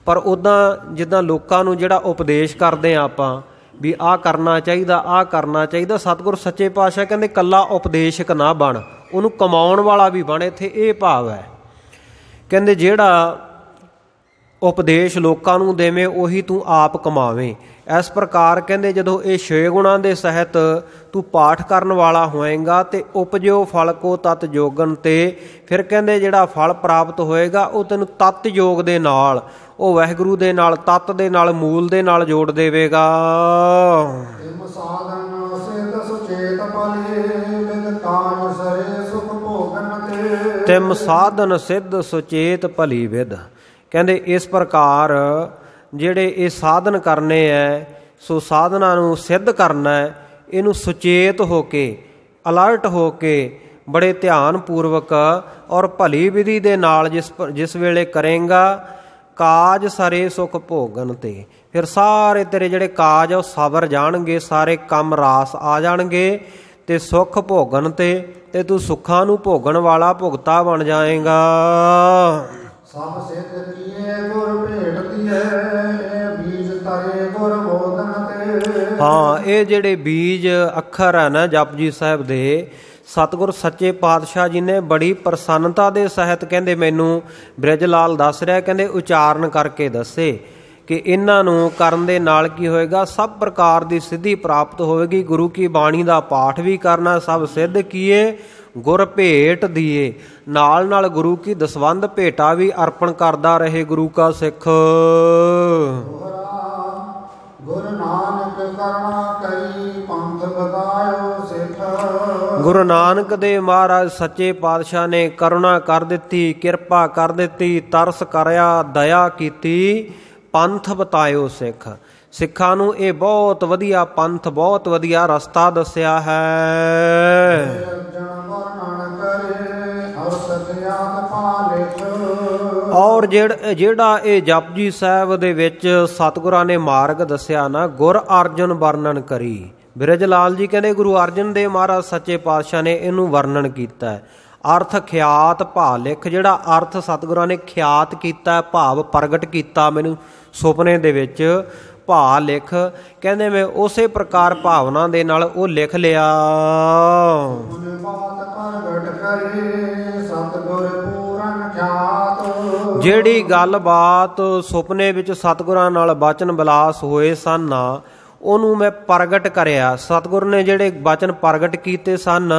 ਪਰ ਉੱਦਾਂ ਜਿੱਦਾਂ ਲੋਕਾਂ ਨੂੰ ਜਿਹੜਾ ਉਪਦੇਸ਼ ਕਰਦੇ ਹਾਂ ਆਪਾਂ ਵੀ ਆਹ ਕਰਨਾ ਚਾਹੀਦਾ, ਆਹ ਕਰਨਾ ਚਾਹੀਦਾ, ਸਤਿਗੁਰ ਸੱਚੇ ਪਾਤਸ਼ਾਹ ਕਹਿੰਦੇ ਇਕੱਲਾ ਉਪਦੇਸ਼ਕ ਨਾ ਬਣ, ਉਹਨੂੰ ਕਮਾਉਣ ਵਾਲਾ ਵੀ ਬਣ। ਇੱਥੇ ਇਹ ਭਾਵ ਹੈ, ਕਹਿੰਦੇ ਜਿਹੜਾ ਉਪਦੇਸ਼ ਲੋਕਾਂ ਨੂੰ ਦੇਵੇਂ ਉਹੀ ਤੂੰ ਆਪ ਕਮਾਵੇਂ। ਇਸ ਪ੍ਰਕਾਰ ਕਹਿੰਦੇ ਜਦੋਂ ਇਹ 6 ਗੁਣਾਂ ਦੇ ਸਹਿਤ ਤੂੰ ਪਾਠ ਕਰਨ ਵਾਲਾ ਹੋਏਗਾ ਅਤੇ ਉਪਜਿਓ ਫਲ ਕੋ ਤਤ ਜੋਗਨ, ਤੇ ਫਿਰ ਕਹਿੰਦੇ ਜਿਹੜਾ ਫਲ ਪ੍ਰਾਪਤ ਹੋਏਗਾ ਉਹ ਤੈਨੂੰ ਤਤ ਯੋਗ ਦੇ ਨਾਲ, ਉਹ ਵਾਹਿਗੁਰੂ ਦੇ ਨਾਲ, ਤਤ ਦੇ ਨਾਲ, ਮੂਲ ਦੇ ਨਾਲ ਜੋੜ ਦੇਵੇਗਾ। ਤਿਮ ਸਾਧਨ ਸਿੱਧ ਸੁਚੇਤ ਭਲੀ ਵਿਦ। ਕਹਿੰਦੇ ਇਸ ਪ੍ਰਕਾਰ ਜਿਹੜੇ ਇਹ ਸਾਧਨ ਕਰਨੇ ਹੈ, ਸੋ ਸਾਧਨਾਂ ਨੂੰ ਸਿੱਧ ਕਰਨਾ ਹੈ, ਇਹਨੂੰ ਸੁਚੇਤ ਹੋ ਕੇ, ਅਲਰਟ ਹੋ ਕੇ, ਬੜੇ ਧਿਆਨ ਪੂਰਵਕ ਔਰ ਭਲੀ ਵਿਧੀ ਦੇ ਨਾਲ ਜਿਸ ਵੇਲੇ ਕਰੇਂਗਾ, ਕਾਜ ਸਾਰੇ ਸੁਖ ਭੋਗਨ, ਤੇ ਫਿਰ ਸਾਰੇ ਤੇਰੇ ਜਿਹੜੇ ਕਾਜ ਆ ਉਹ ਸਵਰ ਜਾਣਗੇ, ਸਾਰੇ ਕੰਮ ਰਾਸ ਆ ਜਾਣਗੇ ਤੇ ਸੁੱਖ ਭੋਗਨ ਤੇ ਤੂੰ ਸੁੱਖਾਂ ਨੂੰ ਭੋਗਣ ਵਾਲਾ ਭੁਗਤਾ ਬਣ ਜਾਏਗਾ। ਸਭ ਸਿੱਧ ਕੀਏ ਗੁਰ ਭੇਟ ਦੀਏ, ਬੀਜ ਤਰੇ ਗੁਰ ਬੋਧਨ ਤੇ। ਹਾਂ, ਇਹ ਜਿਹੜੇ ਬੀਜ ਅੱਖਰ ਹੈ ਨਾ ਜਪਜੀ ਸਾਹਿਬ ਦੇ, ਸਤਿਗੁਰ ਸੱਚੇ ਪਾਤਸ਼ਾਹ ਜੀ ਨੇ ਬੜੀ ਪ੍ਰਸੰਨਤਾ ਦੇ ਸਹਿਤ ਕਹਿੰਦੇ ਮੈਨੂੰ ਬ੍ਰਿਜ ਲਾਲ ਦੱਸ ਰਿਹਾ, ਕਹਿੰਦੇ ਉਚਾਰਨ ਕਰਕੇ ਦੱਸੇ ਕਿ ਇਹਨਾਂ ਨੂੰ ਕਰਨ ਦੇ ਨਾਲ ਕੀ ਹੋਏਗਾ, ਸਭ ਪ੍ਰਕਾਰ ਦੀ ਸਿੱਧੀ ਪ੍ਰਾਪਤ ਹੋਵੇਗੀ। ਗੁਰੂ ਕੀ ਬਾਣੀ ਦਾ ਪਾਠ ਵੀ ਕਰਨਾ, ਸਭ ਸਿੱਧ ਕੀਏ ਗੁਰ ਭੇਟ ਦੀਏ, ਨਾਲ ਨਾਲ ਗੁਰੂ ਕੀ ਦਸਵੰਧ ਭੇਟਾ ਵੀ ਅਰਪਣ ਕਰਦਾ ਰਹੇ ਗੁਰੂ ਕਾ ਸਿੱਖ। ਗੁਰੂ ਨਾਨਕ ਕਰਣਾ ਕਰੀ ਪੰਥ ਬਤਾਇਓ ਸਿੱਖ। ਗੁਰੂ ਨਾਨਕ ਦੇ ਮਹਾਰਾਜ ਸੱਚੇ ਪਾਤਸ਼ਾਹ ਨੇ ਕਰੁਣਾ ਕਰ ਦਿੱਤੀ, ਕਿਰਪਾ ਕਰ ਦਿੱਤੀ, ਤਰਸ ਕਰਿਆ, ਦਇਆ ਕੀਤੀ, ਪੰਥ ਬਤਾਇਓ ਸਿੱਖ। ਸਿੱਖਾਂ ਨੂੰ ਇਹ ਬਹੁਤ ਵਧੀਆ ਪੰਥ, ਬਹੁਤ ਵਧੀਆ ਰਸਤਾ ਦੱਸਿਆ ਹੈ। ਔਰ ਜਿਹੜਾ ਇਹ ਜਪਜੀ ਸਾਹਿਬ ਦੇ ਵਿੱਚ ਸਤਿਗੁਰਾਂ ਨੇ ਮਾਰਗ ਦੱਸਿਆ ਨਾ, ਗੁਰ ਅਰਜਨ ਵਰਣਨ ਕਰੀ। ਬ੍ਰਿਜ ਲਾਲ ਜੀ ਕਹਿੰਦੇ ਗੁਰੂ ਅਰਜਨ ਦੇਵ ਮਹਾਰਾਜ ਸੱਚੇ ਪਾਤਸ਼ਾਹ ਨੇ ਇਹਨੂੰ ਵਰਣਨ ਕੀਤਾ ਹੈ। ਅਰਥ ਖਿਆਤ ਭਾ ਲਿਖ, ਜਿਹੜਾ ਅਰਥ ਸਤਿਗੁਰਾਂ ਨੇ ਖਿਆਤ ਕੀਤਾ, ਭਾਵ ਪ੍ਰਗਟ ਕੀਤਾ ਮੈਨੂੰ ਸੁਪਨੇ ਦੇ ਵਿੱਚ, ਭਾ ਲਿਖ। ਕਹਿੰਦੇ ਮੈਂ ਉਸੇ ਪ੍ਰਕਾਰ ਭਾਵਨਾ ਦੇ ਨਾਲ ਉਹ ਲਿਖ ਲਿਆ। ਕਰੇ ਸਤਿਗੁਰ ਪੂਰਨ ਖਿਆਤ। ਜਿਹੜੀ ਗੱਲਬਾਤ ਸੁਪਨੇ ਵਿੱਚ ਸਤਿਗੁਰਾਂ ਨਾਲ ਬਚਨ ਬਿਲਾਸ ਹੋਏ ਸਨ ਉਹਨੂੰ ਮੈਂ ਪ੍ਰਗਟ ਕਰਿਆ। ਸਤਿਗੁਰ ਨੇ ਜਿਹੜੇ ਬਚਨ ਪ੍ਰਗਟ ਕੀਤੇ ਸਨ,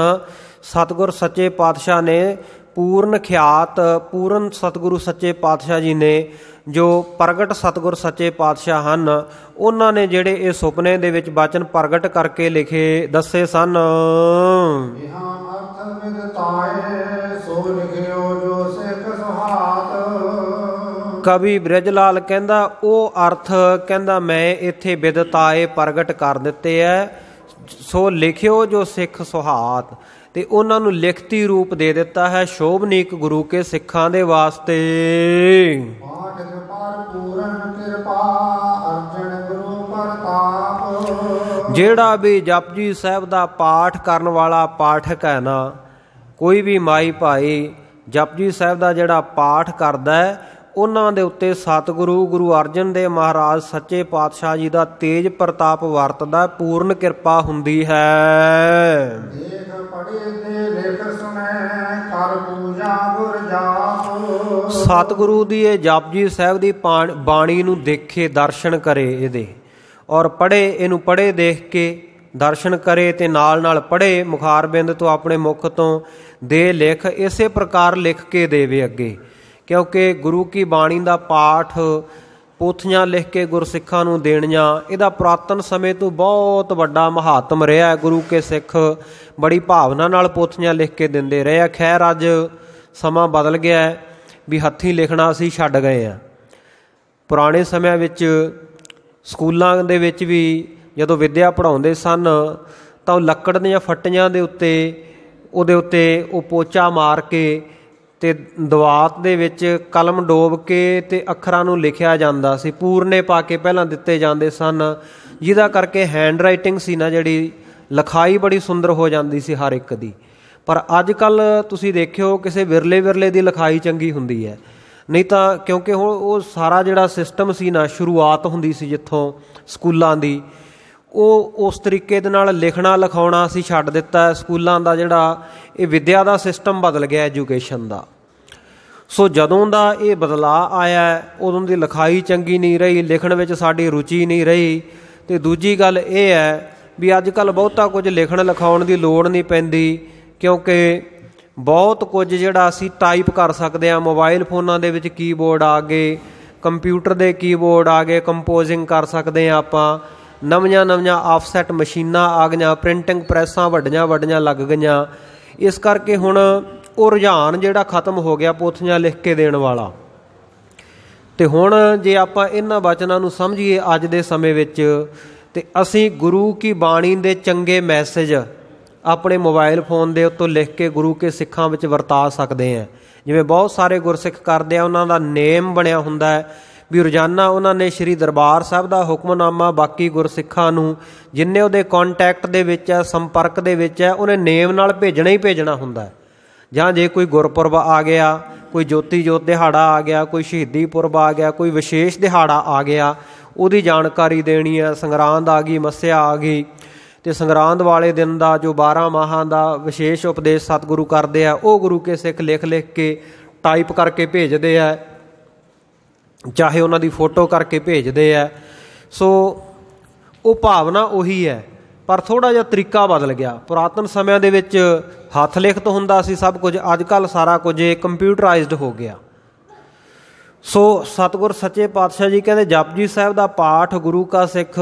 ਸਤਿਗੁਰ ਸੱਚੇ ਪਾਤਸ਼ਾਹ ਨੇ ਪੂਰਨ ਖਿਆਤ, ਪੂਰਨ ਸਤਿਗੁਰੂ ਸੱਚੇ ਪਾਤਸ਼ਾਹ ਜੀ ਨੇ ਜੋ ਪ੍ਰਗਟ ਸਤਿਗੁਰ ਸੱਚੇ ਪਾਤਸ਼ਾਹ ਹਨ, ਉਹਨਾਂ ਨੇ ਜਿਹੜੇ ਇਹ ਸੁਪਨੇ ਦੇ ਵਿੱਚ ਬਚਨ ਪ੍ਰਗਟ ਕਰਕੇ ਲਿਖੇ ਦੱਸੇ ਸਨ। ਇਹਾਂ ਅਰਥ ਵਿਦਤਾਏ ਸੋ ਲਿਖਿਓ ਜੋ ਸਿੱਖ ਸੁਹਾਤ। ਕਵੀ ਬ੍ਰਿਜ ਲਾਲ ਕਹਿੰਦਾ ਉਹ ਅਰਥ ਕਹਿੰਦਾ ਮੈਂ ਇੱਥੇ ਵਿਦਤਾਏ ਪ੍ਰਗਟ ਕਰ ਦਿੱਤੇ ਐ, ਸੋ ਲਿਖਿਓ ਜੋ ਸਿੱਖ ਸੁਹਾਤ, ਤੇ ਉਹਨਾਂ ਨੂੰ ਲਿਖਤੀ ਰੂਪ ਦੇ ਦਿੱਤਾ ਹੈ ਸ਼ੋਭਨੀਕ ਗੁਰੂ ਕੇ ਸਿੱਖਾਂ ਦੇ ਵਾਸਤੇ। ਪਾਠ ਪਰ ਪੂਰਨ ਕਿਰਪਾ ਅਰਜਨ ਗੁਰੂ ਪ੍ਰਤਾਪ। ਜਿਹੜਾ ਵੀ ਜਪਜੀ ਸਾਹਿਬ ਦਾ ਪਾਠ ਕਰਨ ਵਾਲਾ ਪਾਠਕ ਹੈ ਨਾ, ਕੋਈ ਵੀ ਮਾਈ ਭਾਈ ਜਪਜੀ ਸਾਹਿਬ ਦਾ ਜਿਹੜਾ ਪਾਠ ਕਰਦਾ ਹੈ, ਉਹਨਾਂ ਦੇ ਉੱਤੇ ਸਤਿਗੁਰੂ ਗੁਰੂ ਅਰਜਨ ਦੇਵ ਮਹਾਰਾਜ ਸੱਚੇ ਪਾਤਸ਼ਾਹ ਜੀ ਦਾ ਤੇਜ ਪ੍ਰਤਾਪ ਵਰਤਦਾ, ਪੂਰਨ ਕਿਰਪਾ ਹੁੰਦੀ ਹੈ। ਦੇਖ ਪੜੇ ਦੇ ਲਿਖ ਸੁਣੇ ਕਰ ਪੂਜਾ ਗੁਰ ਜਾਪ। ਸਤਿਗੁਰੂ ਦੀ ਇਹ ਜਪਜੀ ਸਾਹਿਬ ਦੀ ਬਾਣੀ ਨੂੰ ਦੇਖੇ, ਦਰਸ਼ਨ ਕਰੇ ਇਹਦੇ, ਔਰ ਪੜ੍ਹੇ, ਇਹਨੂੰ ਪੜ੍ਹੇ ਦੇਖ ਕੇ ਦਰਸ਼ਨ ਕਰੇ ਤੇ ਨਾਲ ਨਾਲ ਪੜ੍ਹੇ, ਮੁਖਾਰਬਿੰਦ ਤੋਂ ਆਪਣੇ ਮੁਖ ਤੋਂ ਦੇ ਲਿਖ, ਇਸੇ ਪ੍ਰਕਾਰ ਲਿਖ ਕੇ ਦੇਵੇ ਅੱਗੇ। ਕਿਉਂਕਿ ਗੁਰੂ ਕੀ ਬਾਣੀ ਦਾ ਪਾਠ ਪੋਥੀਆਂ ਲਿਖ ਕੇ ਗੁਰਸਿੱਖਾਂ ਨੂੰ ਦੇਣੀਆਂ, ਇਹਦਾ ਪੁਰਾਤਨ ਸਮੇਂ ਤੋਂ ਬਹੁਤ ਵੱਡਾ ਮਹਾਤਮ ਰਿਹਾ। ਗੁਰੂ ਕੇ ਸਿੱਖ ਬੜੀ ਭਾਵਨਾ ਨਾਲ ਪੋਥੀਆਂ ਲਿਖ ਕੇ ਦਿੰਦੇ ਰਹੇ ਆ। ਖੈਰ ਅੱਜ ਸਮਾਂ ਬਦਲ ਗਿਆ ਵੀ ਹੱਥੀਂ ਲਿਖਣਾ ਅਸੀਂ ਛੱਡ ਗਏ ਹਾਂ। ਪੁਰਾਣੇ ਸਮਿਆਂ ਵਿੱਚ ਸਕੂਲਾਂ ਦੇ ਵਿੱਚ ਵੀ ਜਦੋਂ ਵਿੱਦਿਆ ਪੜ੍ਹਾਉਂਦੇ ਸਨ ਤਾਂ ਉਹ ਲੱਕੜ ਦੀਆਂ ਫੱਟੀਆਂ ਦੇ ਉੱਤੇ ਉਹਦੇ ਉੱਤੇ ਉਹ ਪੋਚਾ ਮਾਰ ਕੇ ਤੇ ਦਵਾਤ ਦੇ ਵਿੱਚ ਕਲਮ ਡੋਬ ਕੇ ਤੇ ਅੱਖਰਾਂ ਨੂੰ ਲਿਖਿਆ ਜਾਂਦਾ ਸੀ। ਪੂਰਨੇ ਪਾ ਕੇ ਪਹਿਲਾਂ ਦਿੱਤੇ ਜਾਂਦੇ ਸਨ, ਜਿਹਦਾ ਕਰਕੇ ਹੈਂਡ ਰਾਈਟਿੰਗ ਸੀ ਨਾ ਜਿਹੜੀ, ਲਿਖਾਈ ਬੜੀ ਸੁੰਦਰ ਹੋ ਜਾਂਦੀ ਸੀ ਹਰ ਇੱਕ ਦੀ। ਪਰ ਅੱਜ ਕੱਲ੍ਹ ਤੁਸੀਂ ਦੇਖਿਓ ਕਿਸੇ ਵਿਰਲੇ ਵਿਰਲੇ ਦੀ ਲਿਖਾਈ ਚੰਗੀ ਹੁੰਦੀ ਹੈ, ਨਹੀਂ ਤਾਂ ਕਿਉਂਕਿ ਹੁਣ ਉਹ ਸਾਰਾ ਜਿਹੜਾ ਸਿਸਟਮ ਸੀ ਨਾ, ਸ਼ੁਰੂਆਤ ਹੁੰਦੀ ਸੀ ਜਿੱਥੋਂ ਸਕੂਲਾਂ ਦੀ, ਉਹ ਉਸ ਤਰੀਕੇ ਦੇ ਨਾਲ ਲਿਖਣਾ ਲਿਖਾਉਣਾ ਅਸੀਂ ਛੱਡ ਦਿੱਤਾ। ਸਕੂਲਾਂ ਦਾ ਜਿਹੜਾ ਇਹ ਵਿੱਦਿਆ ਦਾ ਸਿਸਟਮ ਬਦਲ ਗਿਆ, ਐਜੂਕੇਸ਼ਨ ਦਾ। ਸੋ ਜਦੋਂ ਦਾ ਇਹ ਬਦਲਾਅ ਆਇਆ ਉਦੋਂ ਦੀ ਲਿਖਾਈ ਚੰਗੀ ਨਹੀਂ ਰਹੀ, ਲਿਖਣ ਵਿੱਚ ਸਾਡੀ ਰੁਚੀ ਨਹੀਂ ਰਹੀ। ਅਤੇ ਦੂਜੀ ਗੱਲ ਇਹ ਹੈ ਵੀ ਅੱਜ ਕੱਲ੍ਹ ਬਹੁਤਾ ਕੁਝ ਲਿਖਣ ਲਿਖਾਉਣ ਦੀ ਲੋੜ ਨਹੀਂ ਪੈਂਦੀ, ਕਿਉਂਕਿ ਬਹੁਤ ਕੁਝ ਜਿਹੜਾ ਅਸੀਂ ਟਾਈਪ ਕਰ ਸਕਦੇ ਹਾਂ। ਮੋਬਾਈਲ ਫੋਨਾਂ ਦੇ ਵਿੱਚ ਕੀਬੋਰਡ ਆ ਗਏ, ਕੰਪਿਊਟਰ ਦੇ ਕੀਬੋਰਡ ਆ ਗਏ, ਕੰਪੋਜ਼ਿੰਗ ਕਰ ਸਕਦੇ ਹਾਂ ਆਪਾਂ। ਨਵੀਆਂ ਨਵੀਆਂ ਆਫਸੈਟ ਮਸ਼ੀਨਾਂ ਆ ਗਈਆਂ, ਪ੍ਰਿੰਟਿੰਗ ਪ੍ਰੈਸਾਂ ਵੱਡੀਆਂ ਵੱਡੀਆਂ ਲੱਗ ਗਈਆਂ। ਇਸ ਕਰਕੇ ਹੁਣ ਉਹ ਰੁਝਾਨ ਜਿਹੜਾ ਖਤਮ ਹੋ ਗਿਆ ਪੋਥੀਆਂ ਲਿਖ ਕੇ ਦੇਣ ਵਾਲਾ। ਅਤੇ ਹੁਣ ਜੇ ਆਪਾਂ ਇਹਨਾਂ ਵਚਨਾਂ ਨੂੰ ਸਮਝੀਏ ਅੱਜ ਦੇ ਸਮੇਂ ਵਿੱਚ, ਅਤੇ ਅਸੀਂ ਗੁਰੂ ਕੀ ਬਾਣੀ ਦੇ ਚੰਗੇ ਮੈਸੇਜ ਆਪਣੇ ਮੋਬਾਈਲ ਫੋਨ ਦੇ ਉੱਤੋਂ ਲਿਖ ਕੇ ਗੁਰੂ ਕੇ ਸਿੱਖਾਂ ਵਿੱਚ ਵਰਤਾ ਸਕਦੇ ਹਾਂ। ਜਿਵੇਂ ਬਹੁਤ ਸਾਰੇ ਗੁਰਸਿੱਖ ਕਰਦੇ ਆ, ਉਹਨਾਂ ਦਾ ਨੇਮ ਬਣਿਆ ਹੁੰਦਾ ਹੈ ਵੀ ਰੋਜ਼ਾਨਾ ਉਹਨਾਂ ਨੇ ਸ਼੍ਰੀ ਦਰਬਾਰ ਸਾਹਿਬ ਦਾ ਹੁਕਮਨਾਮਾ ਬਾਕੀ ਗੁਰਸਿੱਖਾਂ ਨੂੰ ਜਿੰਨੇ ਉਹਦੇ ਕੰਟੈਕਟ ਦੇ ਵਿੱਚ ਹੈ, ਸੰਪਰਕ ਦੇ ਵਿੱਚ ਹੈ, ਉਹਨੇ ਨੇਮ ਨਾਲ ਭੇਜਣਾ ਹੀ ਭੇਜਣਾ ਹੁੰਦਾ। ਜਾਂ ਜੇ ਕੋਈ ਗੁਰਪੁਰਬ ਆ ਗਿਆ, ਕੋਈ ਜੋਤੀ ਜੋਤ ਦਿਹਾੜਾ ਆ ਗਿਆ, ਕੋਈ ਸ਼ਹੀਦੀ ਪੁਰਬ ਆ ਗਿਆ, ਕੋਈ ਵਿਸ਼ੇਸ਼ ਦਿਹਾੜਾ ਆ ਗਿਆ, ਉਹਦੀ ਜਾਣਕਾਰੀ ਦੇਣੀ ਹੈ। ਸੰਗਰਾਂਦ ਆ ਗਈ, ਮੱਸਿਆ ਆ ਗਈ, ਅਤੇ ਸੰਗਰਾਂਦ ਵਾਲੇ ਦਿਨ ਦਾ ਜੋ 12 ਮਾਹਾਂ ਦਾ ਵਿਸ਼ੇਸ਼ ਉਪਦੇਸ਼ ਸਤਿਗੁਰੂ ਕਰਦੇ ਆ, ਉਹ ਗੁਰੂ ਕੇ ਸਿੱਖ ਲਿਖ ਲਿਖ ਕੇ ਟਾਈਪ ਕਰਕੇ ਭੇਜਦੇ ਆ, ਚਾਹੇ ਉਹਨਾਂ ਦੀ ਫੋਟੋ ਕਰਕੇ ਭੇਜਦੇ ਆ। ਸੋ ਉਹ ਭਾਵਨਾ ਉਹੀ ਹੈ, ਪਰ ਥੋੜ੍ਹਾ ਜਿਹਾ ਤਰੀਕਾ ਬਦਲ ਗਿਆ। ਪੁਰਾਤਨ ਸਮਿਆਂ ਦੇ ਵਿੱਚ ਹੱਥ ਲਿਖਤ ਹੁੰਦਾ ਸੀ ਸਭ ਕੁਝ, ਅੱਜ ਕੱਲ੍ਹ ਸਾਰਾ ਕੁਝ ਕੰਪਿਊਟਰਾਈਜ਼ਡ ਹੋ ਗਿਆ। ਸੋ ਸਤਿਗੁਰ ਸੱਚੇ ਪਾਤਸ਼ਾਹ ਜੀ ਕਹਿੰਦੇ ਜਪਜੀ ਸਾਹਿਬ ਦਾ ਪਾਠ ਗੁਰੂ ਕਾ ਸਿੱਖ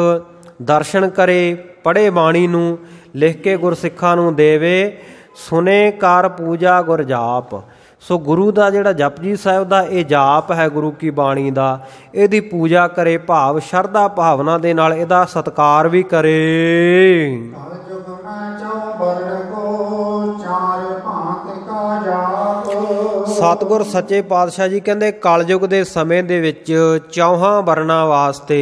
ਦਰਸ਼ਨ ਕਰੇ, ਪੜ੍ਹੇ ਬਾਣੀ ਨੂੰ, ਲਿਖ ਕੇ ਗੁਰਸਿੱਖਾਂ ਨੂੰ ਦੇਵੇ, ਸੁਨੇ ਕਰ ਪੂਜਾ ਗੁਰ ਜਾਪ। ਸੋ ਗੁਰੂ ਦਾ ਜਿਹੜਾ ਜਪਜੀ ਸਾਹਿਬ ਦਾ ਇਹ ਜਾਪ ਹੈ ਗੁਰੂ ਕੀ ਬਾਣੀ ਦਾ, ਇਹਦੀ ਪੂਜਾ ਕਰੇ, ਭਾਵ ਸ਼ਰਧਾ ਭਾਵਨਾ ਦੇ ਨਾਲ ਇਹਦਾ ਸਤਿਕਾਰ ਵੀ ਕਰੇ। ਸਤਿਗੁਰ ਸੱਚੇ ਪਾਤਸ਼ਾਹ ਜੀ ਕਹਿੰਦੇ ਕਲਯੁਗ ਦੇ ਸਮੇਂ ਦੇ ਵਿੱਚ ਚੌਹਾਂ ਵਰਨਾਂ ਵਾਸਤੇ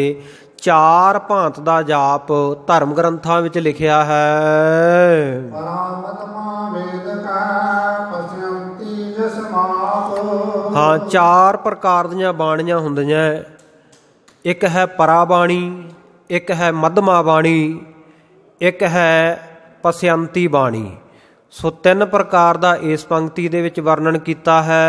4 ਭਾਂਤ ਦਾ ਜਾਪ ਧਰਮ ਗ੍ਰੰਥਾਂ ਵਿੱਚ ਲਿਖਿਆ ਹੈ। ਹਾਂ, 4 ਪ੍ਰਕਾਰ ਦੀਆਂ ਬਾਣੀਆਂ ਹੁੰਦੀਆਂ। ਇੱਕ ਹੈ ਪਰਾ ਬਾਣੀ, ਇੱਕ ਹੈ ਮੱਧਮਾ ਬਾਣੀ, ਇੱਕ ਹੈ ਪਸਯੰਤੀ ਬਾਣੀ। ਸੋ 3 ਪ੍ਰਕਾਰ ਦਾ ਇਸ ਪੰਕਤੀ ਦੇ ਵਿੱਚ ਵਰਣਨ ਕੀਤਾ ਹੈ।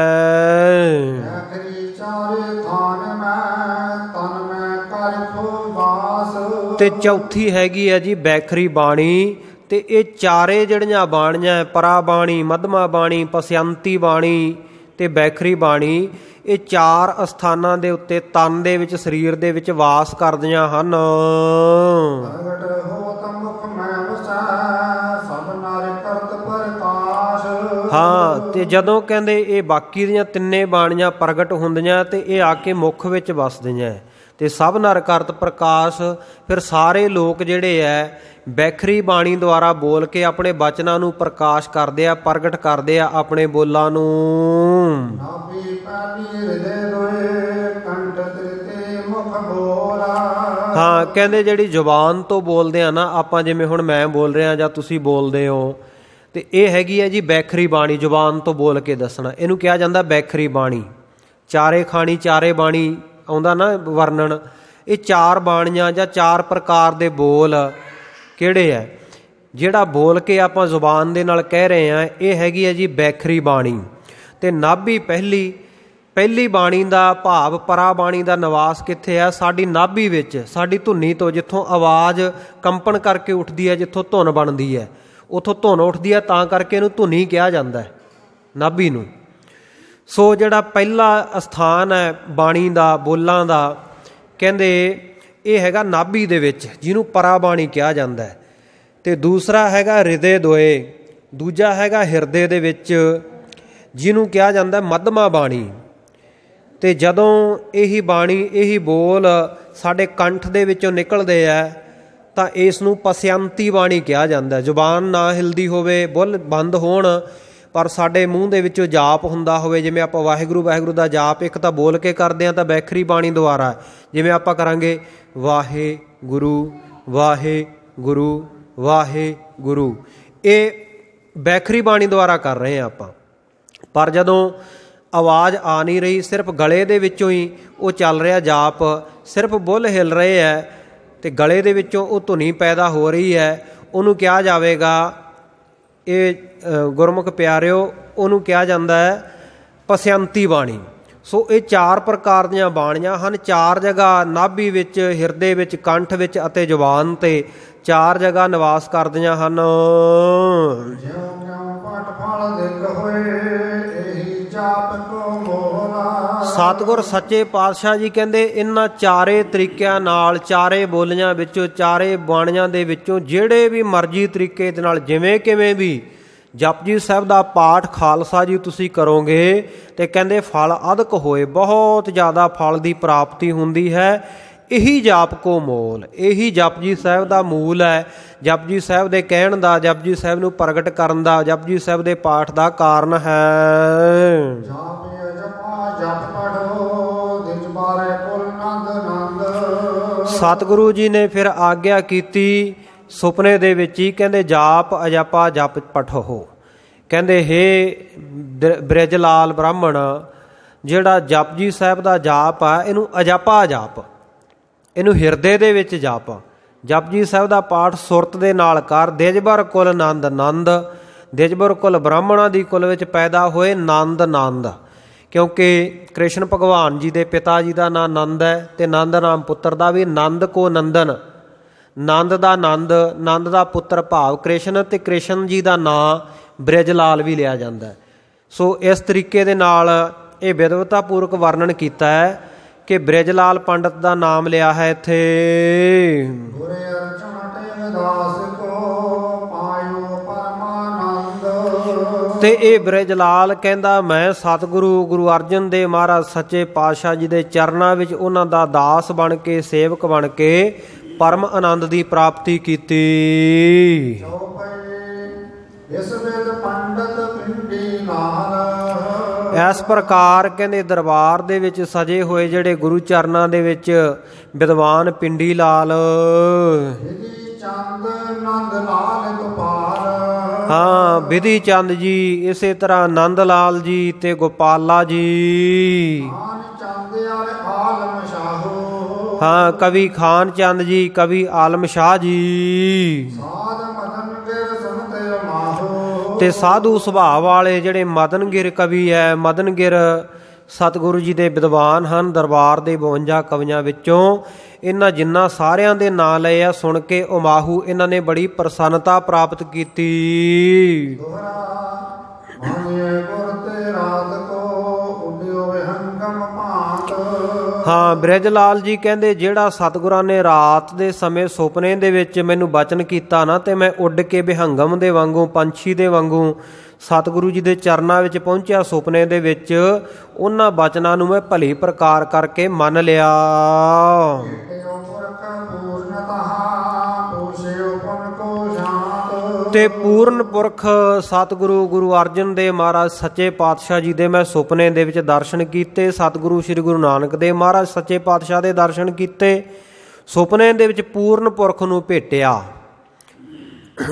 ਬੈਖਰੀ ਚਾਰੇ ਥਾਨ ਮੈਂ ਤਨ ਮੈਂ ਕਰ ਕੋ ਵਾਸ। ਤੇ ਚੌਥੀ ਹੈਗੀ ਹੈ ਜੀ ਬੈਖਰੀ ਬਾਣੀ। ਤੇ ਇਹ ਚਾਰੇ ਜਿਹੜੀਆਂ ਬਾਣੀਆਂ, ਪਰਾ ਬਾਣੀ, ਮਧਮਾ ਬਾਣੀ, ਪਸਯੰਤੀ ਬਾਣੀ ਤੇ ਬੈਖਰੀ ਬਾਣੀ, ਇਹ 4 ਅਸਥਾਨਾਂ ਦੇ ਉੱਤੇ ਤਨ ਦੇ ਵਿੱਚ, ਸਰੀਰ ਦੇ ਵਿੱਚ ਵਾਸ ਕਰਦੀਆਂ ਹਨ। ਪ੍ਰਗਟ ਹੋਤ ਮੁਖ ਮੈਂ ਵਸੈ ਸਭ ਨਰ ਕਰਤ ਪ੍ਰਕਾਸ਼। ਹਾਂ, ਤੇ ਜਦੋਂ ਕਹਿੰਦੇ ਇਹ ਬਾਕੀ ਦੀਆਂ 3 ਬਾਣੀਆਂ ਪ੍ਰਗਟ ਹੁੰਦੀਆਂ ਤੇ ਇਹ ਆ ਕੇ ਮੁੱਖ ਵਿੱਚ ਵਸਦੀਆਂ ਤੇ ਸਭ ਨਰ ਕਰਤ ਪ੍ਰਕਾਸ਼। ਫਿਰ ਸਾਰੇ ਲੋਕ ਜਿਹੜੇ ਐ ਬੈਖਰੀ ਬਾਣੀ ਦੁਆਰਾ ਬੋਲ ਕੇ ਆਪਣੇ ਬਚਨਾਂ ਨੂੰ ਪ੍ਰਕਾਸ਼ ਕਰਦੇ ਆ, ਪ੍ਰਗਟ ਕਰਦੇ ਆ ਆਪਣੇ ਬੋਲਾਂ ਨੂੰ। ਨਾਭੀ ਪਾਲੀ ਹਿਰਦੇ ਦੋਏ ਕੰਠ ਤ੍ਰਿਤੇ ਮੁਖ ਬੋਲਾ। ਹਾਂ, ਕਹਿੰਦੇ ਜਿਹੜੀ ਜ਼ੁਬਾਨ ਤੋਂ ਬੋਲਦੇ ਆ ਨਾ ਆਪਾਂ, ਜਿਵੇਂ ਹੁਣ ਮੈਂ ਬੋਲ ਰਿਹਾ ਜਾਂ ਤੁਸੀਂ ਬੋਲਦੇ ਹੋ, ਤੇ ਇਹ ਹੈਗੀ ਹੈ ਜੀ ਬੈਖਰੀ ਬਾਣੀ। ਜ਼ੁਬਾਨ ਤੋਂ ਬੋਲ ਕੇ ਦੱਸਣਾ, ਇਹਨੂੰ ਕਿਹਾ ਜਾਂਦਾ ਬੈਖਰੀ ਬਾਣੀ। ਚਾਰੇ ਖਾਣੀ ਚਾਰੇ ਬਾਣੀ ਆਉਂਦਾ ਨਾ ਵਰਣਨ। ਇਹ 4 ਬਾਣੀਆਂ ਜਾਂ 4 ਪ੍ਰਕਾਰ ਦੇ ਬੋਲ ਕਿਹੜੇ ਹੈ, ਜਿਹੜਾ ਬੋਲ ਕੇ ਆਪਾਂ ਜ਼ੁਬਾਨ ਦੇ ਨਾਲ ਕਹਿ ਰਹੇ ਹਾਂ, ਇਹ ਹੈਗੀ ਹੈ ਜੀ ਬੈਖਰੀ ਬਾਣੀ। ਤੇ ਨਾਭੀ ਪਹਿਲੀ ਬਾਣੀ ਦਾ ਭਾਵ ਪਰਾ ਬਾਣੀ ਦਾ ਨਿਵਾਸ ਕਿੱਥੇ ਹੈ? ਸਾਡੀ ਨਾਭੀ ਵਿੱਚ, ਸਾਡੀ ਧੁਨੀ ਤੋਂ, ਜਿੱਥੋਂ ਆਵਾਜ਼ ਕੰਪਨ ਕਰਕੇ ਉੱਠਦੀ ਹੈ, ਜਿੱਥੋਂ ਧੁਨ ਬਣਦੀ ਹੈ, ਉੱਥੋਂ ਧੁਨ ਉੱਠਦੀ ਹੈ, ਤਾਂ ਕਰਕੇ ਇਹਨੂੰ ਧੁਨੀ ਕਿਹਾ ਜਾਂਦਾ ਹੈ, ਨਾਭੀ ਨੂੰ। ਸੋ ਜਿਹੜਾ ਪਹਿਲਾ ਅਸਥਾਨ ਹੈ ਬਾਣੀ ਦਾ, ਬੋਲਾਂ ਦਾ, ਕਹਿੰਦੇ ਇਹ ਹੈਗਾ ਨਾਭੀ ਦੇ ਵਿੱਚ, ਜਿਹਨੂੰ ਪਰਾ ਬਾਣੀ ਕਿਹਾ ਜਾਂਦਾ ਹੈ। ਤੇ ਦੂਸਰਾ ਹੈਗਾ ਹਿਰਦੇ ਦੋਏ, ਦੂਜਾ ਹੈਗਾ ਹਿਰਦੇ ਦੇ ਵਿੱਚ, ਜਿਹਨੂੰ ਕਿਹਾ ਜਾਂਦਾ ਮਧਮਾ ਬਾਣੀ। ਤੇ ਜਦੋਂ ਇਹੀ ਬਾਣੀ, ਇਹੀ ਬੋਲ ਸਾਡੇ ਕੰਠ ਦੇ ਵਿੱਚੋਂ ਨਿਕਲਦੇ ਆ ਤਾਂ ਇਸ ਨੂੰ ਪਸਯੰਤੀ ਬਾਣੀ ਕਿਹਾ ਜਾਂਦਾ। ਜ਼ੁਬਾਨ ਨਾ ਹਿਲਦੀ ਹੋਵੇ, ਬੁੱਲ ਬੰਦ ਹੋਣ, ਪਰ ਸਾਡੇ ਮੂੰਹ ਦੇ ਵਿੱਚੋਂ ਜਾਪ ਹੁੰਦਾ ਹੋਵੇ। ਜਿਵੇਂ ਆਪਾਂ ਵਾਹਿਗੁਰੂ ਵਾਹਿਗੁਰੂ ਦਾ ਜਾਪ ਇੱਕ ਤਾਂ ਬੋਲ ਕੇ ਕਰਦੇ ਹਾਂ, ਤਾਂ ਬੈਖਰੀ ਬਾਣੀ ਦੁਆਰਾ, ਜਿਵੇਂ ਆਪਾਂ ਕਰਾਂਗੇ ਵਾਹਿਗੁਰੂ ਵਾਹਿਗੁਰੂ ਵਾਹਿਗੁਰੂ, ਇਹ ਬੈਖਰੀ ਬਾਣੀ ਦੁਆਰਾ ਕਰ ਰਹੇ ਹਾਂ ਆਪਾਂ। ਪਰ ਜਦੋਂ ਆਵਾਜ਼ ਆ ਨਹੀਂ ਰਹੀ, ਸਿਰਫ ਗਲੇ ਦੇ ਵਿੱਚੋਂ ਹੀ ਉਹ ਚੱਲ ਰਿਹਾ ਜਾਪ, ਸਿਰਫ ਬੁੱਲ ਹਿਲ ਰਹੇ ਹੈ ਤੇ ਗਲੇ ਦੇ ਵਿੱਚੋਂ ਉਹ ਧੁਨੀ ਪੈਦਾ ਹੋ ਰਹੀ ਹੈ, ਉਹਨੂੰ ਕਿਹਾ ਜਾਵੇਗਾ, ਇਹ ਗੁਰਮੁਖ ਪਿਆਰਿਓ, ਉਹਨੂੰ ਕਿਹਾ ਜਾਂਦਾ ਹੈ ਪਸਯੰਤੀ ਬਾਣੀ। ਸੋ ਇਹ 4 ਪ੍ਰਕਾਰ ਦੀਆਂ ਬਾਣੀਆਂ ਹਨ। 4 ਜਗ੍ਹਾ ਨਾਭੀ ਵਿੱਚ, ਹਿਰਦੇ ਵਿੱਚ, ਕੰਠ ਵਿੱਚ ਅਤੇ ਜ਼ੁਬਾਨ ਤੇ 4 ਜਗ੍ਹਾ ਨਿਵਾਸ ਕਰਦੀਆਂ ਹਨ। ਜਿਉ ਕਿਉ ਪਟ ਫਲ ਦਿਖ ਹੋਏ ਇਹੀ ਜਾਪ ਕੋ ਮੋਹਰਾ। ਸਤਿਗੁਰ ਸੱਚੇ ਪਾਤਸ਼ਾਹ ਜੀ ਕਹਿੰਦੇ ਇਹਨਾਂ 4 ਤਰੀਕਿਆਂ ਨਾਲ, 4 ਬੋਲੀਆਂ ਵਿੱਚੋਂ, 4 ਬਾਣੀਆਂ ਦੇ ਵਿੱਚੋਂ ਜਿਹੜੇ ਵੀ ਮਰਜ਼ੀ ਤਰੀਕੇ ਦੇ ਨਾਲ, ਜਿਵੇਂ ਕਿਵੇਂ ਵੀ ਜਪਜੀ ਸਾਹਿਬ ਦਾ ਪਾਠ ਖਾਲਸਾ ਜੀ ਤੁਸੀਂ ਕਰੋਗੇ ਤੇ ਕਹਿੰਦੇ ਫਲ ਅਧਿਕ ਹੋਏ, ਬਹੁਤ ਜ਼ਿਆਦਾ ਫਲ ਦੀ ਪ੍ਰਾਪਤੀ ਹੁੰਦੀ ਹੈ। ਇਹੀ ਜਾਪ ਕੋ ਮੋਲ, ਇਹੀ ਜਪਜੀ ਸਾਹਿਬ ਦਾ ਮੂਲ ਹੈ, ਜਪਜੀ ਸਾਹਿਬ ਦੇ ਕਹਿਣ ਦਾ, ਜਪਜੀ ਸਾਹਿਬ ਨੂੰ ਪ੍ਰਗਟ ਕਰਨ ਦਾ, ਜਪਜੀ ਸਾਹਿਬ ਦੇ ਪਾਠ ਦਾ ਕਾਰਨ ਹੈ। ਸਤਿਗੁਰੂ ਜੀ ਨੇ ਫਿਰ ਆਗਿਆ ਕੀਤੀ ਸੁਪਨੇ ਦੇ ਵਿੱਚ ਹੀ, ਕਹਿੰਦੇ ਜਾਪ ਅਜਪਾ ਜਪ ਪਠੋ। ਕਹਿੰਦੇ ਹੇ ਬ੍ਰਿਜ ਲਾਲ ਬ੍ਰਾਹਮਣ, ਜਿਹੜਾ ਜਪਜੀ ਸਾਹਿਬ ਦਾ ਜਾਪ ਆ, ਇਹਨੂੰ ਅਜਪਾ ਜਾਪ, ਇਹਨੂੰ ਹਿਰਦੇ ਦੇ ਵਿੱਚ ਜਾਪ। ਜਪਜੀ ਸਾਹਿਬ ਦਾ ਪਾਠ ਸੁਰਤ ਦੇ ਨਾਲ ਕਰ। ਦਿਜਬਰ ਕੁਲ ਨੰਦ, ਨੰਦ ਦਿਜਬਰ ਕੁਲ ਬ੍ਰਾਹਮਣਾਂ ਦੀ ਕੁਲ ਵਿੱਚ ਪੈਦਾ ਹੋਏ ਨੰਦ, ਨੰਦ, ਕਿਉਂਕਿ ਕ੍ਰਿਸ਼ਨ ਭਗਵਾਨ ਜੀ ਦੇ ਪਿਤਾ ਜੀ ਦਾ ਨਾਂ ਨੰਦ ਹੈ ਤੇ ਨੰਦ ਨਾਮ ਪੁੱਤਰ ਦਾ ਵੀ। ਨੰਦ ਕੋ ਨੰਦਨ, ਨੰਦ ਦਾ ਨੰਦ, ਨੰਦ ਦਾ ਪੁੱਤਰ ਭਾਵ ਕ੍ਰਿਸ਼ਨ, ਤੇ ਕ੍ਰਿਸ਼ਨ ਜੀ ਦਾ ਨਾਂ ਬ੍ਰਿਜ ਲਾਲ ਵੀ ਲਿਆ ਜਾਂਦਾ। ਸੋ ਇਸ ਤਰੀਕੇ ਦੇ ਨਾਲ ਇਹ ਵਿਦਵਤਾਪੂਰਕ ਵਰਣਨ ਕੀਤਾ ਹੈ ਕਿ ਬ੍ਰਿਜ ਲਾਲ ਪੰਡਤ ਦਾ ਨਾਮ ਲਿਆ ਹੈ ਇੱਥੇ। ਤੇ ਇਹ ਬ੍ਰਿਜ ਲਾਲ ਕਹਿੰਦਾ ਮੈਂ ਸਤਿਗੁਰੂ ਗੁਰੂ ਅਰਜਨ ਦੇਵ ਮਹਾਰਾਜ ਸੱਚੇ ਪਾਤਸ਼ਾਹ ਜੀ ਦੇ ਚਰਨਾਂ ਵਿੱਚ ਉਹਨਾਂ ਦਾ ਦਾਸ ਬਣ ਕੇ, ਸੇਵਕ ਬਣ ਕੇ ਪਰਮ ਆਨੰਦ ਦੀ ਪ੍ਰਾਪਤੀ ਕੀਤੀ। ਇਸ ਪ੍ਰਕਾਰ ਕਹਿੰਦੇ ਦਰਬਾਰ ਦੇ ਵਿੱਚ ਸਜੇ ਹੋਏ ਜਿਹੜੇ ਗੁਰੂ ਚਰਨਾਂ ਦੇ ਵਿੱਚ ਵਿਦਵਾਨ ਪਿੰਡੀ ਲਾਲ, ਹਾਂ ਵਿਧੀ ਚੰਦ ਜੀ, ਇਸੇ ਤਰ੍ਹਾਂ ਨੰਦ ਲਾਲ ਜੀ ਤੇ ਗੋਪਾਲਾ ਜੀ, ਹਾਂ ਕਵੀ ਖਾਨ ਚੰਦ ਜੀ, ਕਵੀ ਆਲਮ ਸ਼ਾਹ ਜੀ, ਤੇ ਸਾਧੂ ਸੁਭਾਅ ਵਾਲੇ ਜਿਹੜੇ ਮਦਨਗਿਰ ਕਵੀ ਹੈ, ਮਦਨਗਿਰ ਸਤਿਗੁਰੂ ਜੀ ਦੇ ਵਿਦਵਾਨ ਹਨ। ਦਰਬਾਰ ਦੇ 52 ਕਵੀਆਂ ਵਿੱਚੋਂ ਇਹਨਾਂ ਜਿੰਨਾ ਸਾਰਿਆਂ ਦੇ ਨਾਂ ਲਏ ਆ, ਸੁਣ ਕੇ ਉਮਾਹੂ ਇਹਨਾਂ ਨੇ ਬੜੀ ਪ੍ਰਸੰਨਤਾ ਪ੍ਰਾਪਤ ਕੀਤੀ। ਹਾਂ, ਬ੍ਰਿਜ ਲਾਲ ਜੀ ਕਹਿੰਦੇ ਜਿਹੜਾ ਸਤਿਗੁਰਾਂ ਨੇ ਰਾਤ ਦੇ ਸਮੇਂ ਸੁਪਨੇ ਦੇ ਵਿੱਚ ਮੈਨੂੰ ਬਚਨ ਕੀਤਾ ਨਾ, ਤੇ ਮੈਂ ਉੱਡ ਕੇ ਬਿਹੰਗਮ ਦੇ ਵਾਂਗੂ, ਪੰਛੀ ਦੇ ਵਾਂਗੂ ਸਤਿਗੁਰੂ ਜੀ ਦੇ ਚਰਨਾਂ ਵਿੱਚ ਪਹੁੰਚਿਆ ਸੁਪਨੇ ਦੇ ਵਿੱਚ। ਉਹਨਾਂ ਬਚਨਾਂ ਨੂੰ ਮੈਂ ਭਲੀ ਪ੍ਰਕਾਰ ਕਰਕੇ ਮੰਨ ਲਿਆ। ਤੇ ਪੂਰਨ ਪੁਰਖ ਸਤਿਗੁਰੂ ਗੁਰੂ ਅਰਜਨ ਦੇਵ ਮਹਾਰਾਜ ਸੱਚੇ ਪਾਤਸ਼ਾਹ ਜੀ ਦੇ ਮੈਂ ਸੁਪਨੇ ਦੇ ਵਿੱਚ ਦਰਸ਼ਨ ਕੀਤੇ। ਸਤਿਗੁਰੂ ਸ੍ਰੀ ਗੁਰੂ ਨਾਨਕ ਦੇਵ ਮਹਾਰਾਜ ਸੱਚੇ ਪਾਤਸ਼ਾਹ ਦੇ ਦਰਸ਼ਨ ਕੀਤੇ। ਸੁਪਨੇ ਦੇ ਵਿੱਚ ਪੂਰਨ ਪੁਰਖ ਨੂੰ ਭੇਟਿਆ।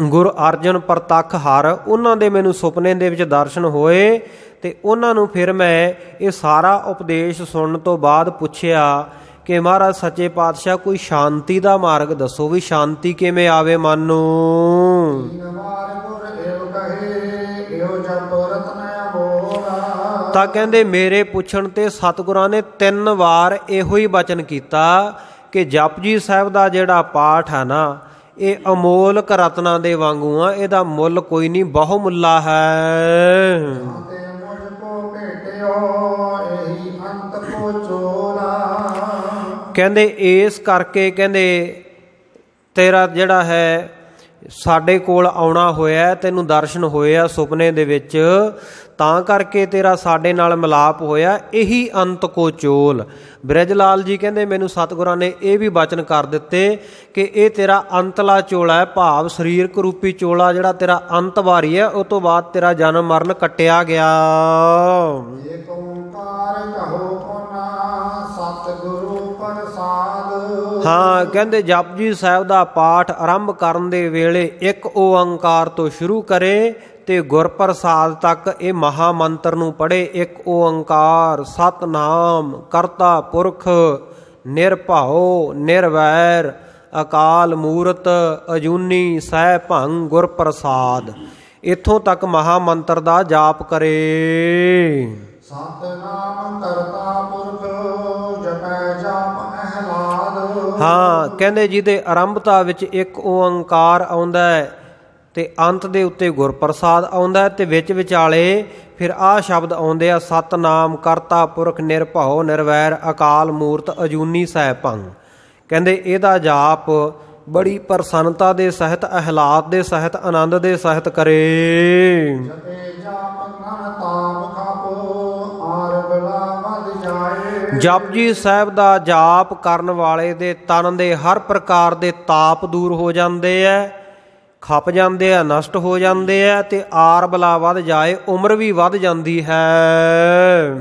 ਗੁਰੂ ਅਰਜਨ ਪ੍ਰਤੱਖ ਹਰ, ਉਹਨਾਂ ਦੇ ਮੈਨੂੰ ਸੁਪਨੇ ਦੇ ਵਿੱਚ ਦਰਸ਼ਨ ਹੋਏ। ਤੇ ਉਹਨਾਂ ਨੂੰ ਫਿਰ ਮੈਂ ਇਹ ਸਾਰਾ ਉਪਦੇਸ਼ ਸੁਣਨ ਤੋਂ ਬਾਅਦ ਪੁੱਛਿਆ ਕਿ ਮਹਾਰਾਜ ਸੱਚੇ ਪਾਤਸ਼ਾਹ ਕੋਈ ਸ਼ਾਂਤੀ ਦਾ ਮਾਰਗ ਦੱਸੋ, ਵੀ ਸ਼ਾਂਤੀ ਕਿਵੇਂ ਆਵੇ ਮਨ ਨੂੰ। ਤਾਂ ਕਹਿੰਦੇ ਮੇਰੇ ਪੁੱਛਣ ਤੇ ਸਤਿਗੁਰਾਂ ਨੇ 3 ਵਾਰ ਇਹੋ ਹੀ ਬਚਨ ਕੀਤਾ ਕਿ ਜਪਜੀ ਸਾਹਿਬ ਦਾ ਜਿਹੜਾ ਪਾਠ ਹੈ ਨਾ, ਇਹ ਅਮੋਲਕ ਰਤਨਾਂ ਦੇ ਵਾਂਗੂ ਆ, ਇਹਦਾ ਮੁੱਲ ਕੋਈ ਨਹੀਂ, ਬਹੁ ਮੁੱਲਾ ਹੈ। ਕਹਿੰਦੇ ਇਸ ਕਰਕੇ ਕਹਿੰਦੇ ਤੇਰਾ ਜਿਹੜਾ ਹੈ ਸਾਡੇ ਕੋਲ ਆਉਣਾ ਹੋਇਆ, ਤੈਨੂੰ ਦਰਸ਼ਨ ਹੋਏ ਆ ਸੁਪਨੇ ਦੇ ਵਿੱਚ, ਤਾਂ ਕਰਕੇ ਤੇਰਾ ਸਾਡੇ ਨਾਲ ਮਿਲਾਪ ਹੋਇਆ, ਇਹੀ ਅੰਤ ਕੋ ਚੋਲ। ਬ੍ਰਿਜ ਲਾਲ ਜੀ ਕਹਿੰਦੇ ਮੈਨੂੰ ਸਤਿਗੁਰਾਂ ਨੇ ਇਹ ਵੀ ਬਚਨ ਕਰ ਦਿੱਤੇ ਕਿ ਇਹ ਤੇਰਾ ਅੰਤਲਾ ਚੋਲਾ ਹੈ, ਭਾਵ ਸਰੀਰਕ ਰੂਪੀ ਚੋਲਾ ਜਿਹੜਾ ਤੇਰਾ ਅੰਤ ਵਾਰੀ ਹੈ, ਉਹ ਤੋਂ ਬਾਅਦ ਤੇਰਾ ਜਨਮ ਮਰਨ ਕੱਟਿਆ ਗਿਆ। ਹਾਂ, ਕਹਿੰਦੇ ਜਪਜੀ ਸਾਹਿਬ ਦਾ ਪਾਠ ਆਰੰਭ ਕਰਨ ਦੇ ਵੇਲੇ 1 ਓੰਕਾਰ ਤੋਂ ਸ਼ੁਰੂ ਕਰੇ ਤੇ ਗੁਰਪ੍ਰਸਾਦ ਤੱਕ ਇਹ ਮਹਾ ਮੰਤਰ ਨੂੰ ਪੜ੍ਹੇ। 1 ਓੰਕਾਰ ਸਤਨਾਮ ਕਰਤਾ ਪੁਰਖ ਨਿਰਭਉ ਨਿਰਵੈਰ ਅਕਾਲ ਮੂਰਤ ਅਜੂਨੀ ਸੈਭੰ ਗੁਰਪ੍ਰਸਾਦ। ਇੱਥੋਂ ਤੱਕ ਮਹਾ ਮੰਤਰ ਦਾ ਜਾਪ ਕਰੇ। ਸਤਨਾਮ ਕਰਤਾ ਪੁਰਖ ਜਪੈ ਜਾਪ ਅਹਲਾਦ। ਹਾਂ, ਕਹਿੰਦੇ ਜਿਹਦੇ ਆਰੰਭਤਾ ਵਿੱਚ 1 ਓੰਕਾਰ ਆਉਂਦਾ ਹੈ ਤੇ ਅੰਤ ਦੇ ਉੱਤੇ ਗੁਰਪ੍ਰਸਾਦ ਆਉਂਦਾ, ਤੇ ਵਿੱਚ ਵਿਚਾਲੇ ਫਿਰ ਆਹ ਸ਼ਬਦ ਆਉਂਦੇ ਆ, ਸਤਨਾਮ ਕਰਤਾ ਪੁਰਖ ਨਿਰਭਉ ਨਿਰਵੈਰ ਅਕਾਲ ਮੂਰਤ ਅਜੂਨੀ ਸੈਭੰ। ਕਹਿੰਦੇ ਇਹਦਾ ਜਾਪ ਬੜੀ ਪ੍ਰਸੰਨਤਾ ਦੇ ਸਹਿਤ, ਅਹਿਲਾਦ ਦੇ ਸਹਿਤ, ਆਨੰਦ ਦੇ ਸਹਿਤ ਕਰੇ। ਜਪਜੀ ਸਾਹਿਬ ਦਾ ਜਾਪ ਕਰਨ ਵਾਲੇ ਦੇ ਤਨ ਦੇ ਹਰ ਪ੍ਰਕਾਰ ਦੇ ਤਾਪ ਦੂਰ ਹੋ ਜਾਂਦੇ ਐ, ਖੱਪ ਜਾਂਦੇ ਆ, ਨਸ਼ਟ ਹੋ ਜਾਂਦੇ ਆ, ਤੇ ਆਰ ਬਲਾ ਵੱਧ ਜਾਏ, ਉਮਰ ਵੀ ਵੱਧ ਜਾਂਦੀ ਹੈ।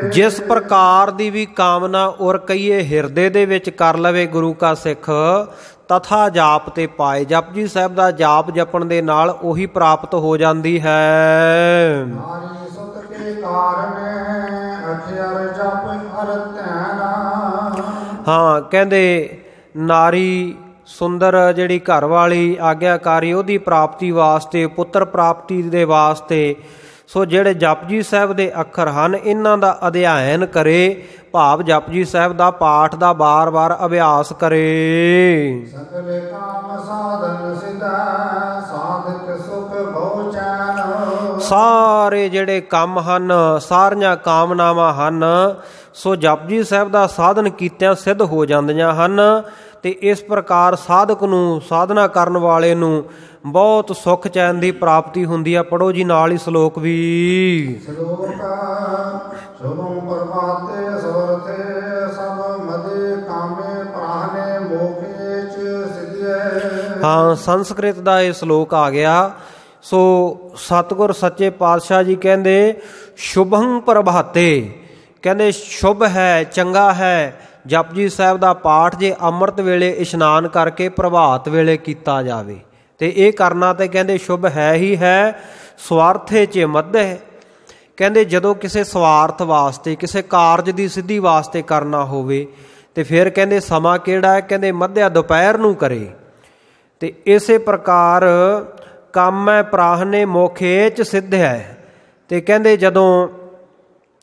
ਜਿਸ ਪ੍ਰਕਾਰ ਦੀ ਵੀ ਕਾਮਨਾ ਔਰ ਕਹੀਏ ਹਿਰਦੇ ਦੇ ਵਿੱਚ ਕਰ ਲਵੇ ਗੁਰੂ ਕਾ ਸਿੱਖ, ਤਥਾ ਜਾਪ ਤੇ ਪਾਏ। ਜਪਜੀ ਸਾਹਿਬ ਦਾ ਜਾਪ ਜਪਣ ਦੇ ਨਾਲ ਉਹੀ ਪ੍ਰਾਪਤ ਹੋ ਜਾਂਦੀ ਹੈ। ਹਾਂ, ਕਹਿੰਦੇ ਨਾਰੀ ਸੁੰਦਰ ਜਿਹੜੀ ਘਰ ਵਾਲੀ ਆਗਿਆਕਾਰੀ, ਉਹਦੀ ਪ੍ਰਾਪਤੀ ਵਾਸਤੇ, ਪੁੱਤਰ ਪ੍ਰਾਪਤੀ ਦੇ ਵਾਸਤੇ, ਸੋ ਜਿਹੜੇ ਜਪਜੀ ਸਾਹਿਬ ਦੇ ਅੱਖਰ ਹਨ ਇਹਨਾਂ ਦਾ ਅਧਿਐਨ ਕਰੇ, ਭਾਵ ਜਪਜੀ ਸਾਹਿਬ ਦਾ ਪਾਠ ਦਾ ਬਾਰ-ਬਾਰ ਅਭਿਆਸ ਕਰੇ। ਸਕਲ ਕਾਮ ਸਾਧਨ ਸਿਧਾ ਸਾਧਕ ਸੁਖ ਭਉ ਚੈਨ। ਸਾਰੇ ਜਿਹੜੇ ਕੰਮ ਹਨ, ਸਾਰੀਆਂ ਕਾਮਨਾਵਾਂ ਹਨ, ਸੋ ਜਪਜੀ ਸਾਹਿਬ ਦਾ ਸਾਧਨ ਕੀਤਿਆਂ ਸਿੱਧ ਹੋ ਜਾਂਦੀਆਂ ਹਨ। ਤੇ ਇਸ ਪ੍ਰਕਾਰ ਸਾਧਕ ਨੂੰ, ਸਾਧਨਾ ਕਰਨ ਵਾਲੇ ਨੂੰ ਬਹੁਤ ਸੁੱਖ ਚੈਨ ਦੀ ਪ੍ਰਾਪਤੀ ਹੁੰਦੀ ਹੈ। ਪੜੋ ਜੀ ਨਾਲ ਹੀ ਸ਼ਲੋਕ ਵੀ। ਹਾਂ, ਸੰਸਕ੍ਰਿਤ ਦਾ ਇਹ ਸ਼ਲੋਕ ਆ ਗਿਆ। ਸੋ ਸਤਿਗੁਰ ਸੱਚੇ ਪਾਤਸ਼ਾਹ ਜੀ ਕਹਿੰਦੇ ਸ਼ੁਭੰ ਪ੍ਰਭਾਤੇ, ਕਹਿੰਦੇ ਸ਼ੁਭ ਹੈ, ਚੰਗਾ ਹੈ ਜਪਜੀ ਸਾਹਿਬ ਦਾ ਪਾਠ ਜੇ ਅੰਮ੍ਰਿਤ ਵੇਲੇ ਇਸ਼ਨਾਨ ਕਰਕੇ ਪ੍ਰਭਾਤ ਵੇਲੇ ਕੀਤਾ ਜਾਵੇ, ਤੇ ਇਹ ਕਰਨਾ ਤੇ ਕਹਿੰਦੇ ਸ਼ੁਭ ਹੈ ਹੀ ਹੈ। ਸਵਾਰਥੇ ਚ ਮੱਧੇ, ਕਹਿੰਦੇ ਜਦੋਂ ਕਿਸੇ ਸਵਾਰਥ ਵਾਸਤੇ, ਕਿਸੇ ਕਾਰਜ ਦੀ ਸਿੱਧੀ ਵਾਸਤੇ ਕਰਨਾ ਹੋਵੇ ਤੇ ਫਿਰ ਕਹਿੰਦੇ ਸਮਾਂ ਕਿਹੜਾ ਹੈ, ਕਹਿੰਦੇ ਮੱਧਿਆ ਦੁਪਹਿਰ ਨੂੰ ਕਰੇ। ਤੇ ਇਸੇ ਪ੍ਰਕਾਰ ਕਾਮੈ ਪ੍ਰਾਹਨੇ ਮੋਖੇਚ ਸਿੱਧ ਹੈ। ਤੇ ਕਹਿੰਦੇ ਜਦੋਂ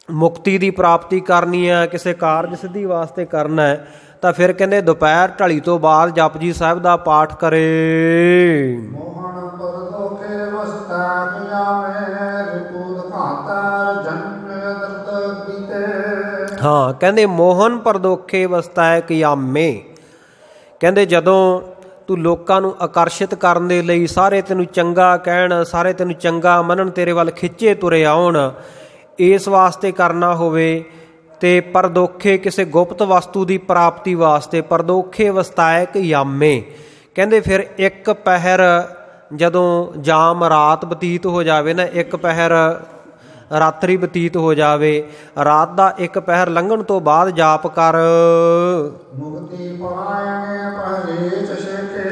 ਮੁਕਤੀ ਦੀ ਪ੍ਰਾਪਤੀ ਕਰਨੀ ਹੈ, ਕਿਸੇ ਕਾਰਜ ਸਿੱਧੀ ਵਾਸਤੇ ਕਰਨਾ ਹੈ, ਤਾਂ ਫਿਰ ਕਹਿੰਦੇ ਦੁਪਹਿਰ ਢਲੀ ਤੋਂ ਬਾਅਦ ਜਪਜੀ ਸਾਹਿਬ ਦਾ ਪਾਠ ਕਰੇ। ਮੋਹਨ ਪਰਦੋਖੇ ਵਸਤਾ ਕਿਆਮੇ ਰਿਪੂਤ ਘਾਤਰ ਜਨਮ ਦਰਦ ਕੀਤੇ। ਹਾਂ, ਕਹਿੰਦੇ ਮੋਹਨ ਪਰਦੋਖੇ ਵਸਤਾ ਕਿਆਮੇ, ਕਹਿੰਦੇ ਜਦੋਂ ਤੂੰ ਲੋਕਾਂ ਨੂੰ ਆਕਰਸ਼ਿਤ ਕਰਨ ਦੇ ਲਈ, ਸਾਰੇ ਤੈਨੂੰ ਚੰਗਾ ਕਹਿਣ, ਸਾਰੇ ਤੈਨੂੰ ਚੰਗਾ ਮੰਨਣ, ਤੇਰੇ ਵੱਲ ਖਿੱਚੇ ਤੁਰੇ ਆਉਣ, ਇਸ ਵਾਸਤੇ ਕਰਨਾ ਹੋਵੇ, ਤੇ ਪਰਦੋਖੇ ਕਿਸੇ ਗੁਪਤ ਵਸਤੂ ਦੀ ਪ੍ਰਾਪਤੀ ਵਾਸਤੇ, ਪਰਦੋਖੇ ਵਸਤਾਇਕ ਯਾਮੇ, ਕਹਿੰਦੇ ਫਿਰ ਇੱਕ ਪਹਿਰ ਜਦੋਂ ਜਾਮ ਰਾਤ ਬਤੀਤ ਹੋ ਜਾਵੇ ਨਾ, ਇੱਕ ਪਹਿਰ ਰਾਤਰੀ ਬਤੀਤ ਹੋ ਜਾਵੇ, ਰਾਤ ਦਾ ਇੱਕ ਪਹਿਰ ਲੰਘਣ ਤੋਂ ਬਾਅਦ ਜਾਪ ਕਰ। ਮੁਕਤੀ ਪਾਇਣੇ ਪਹਿਰੇ ਚਸ਼ਕੇ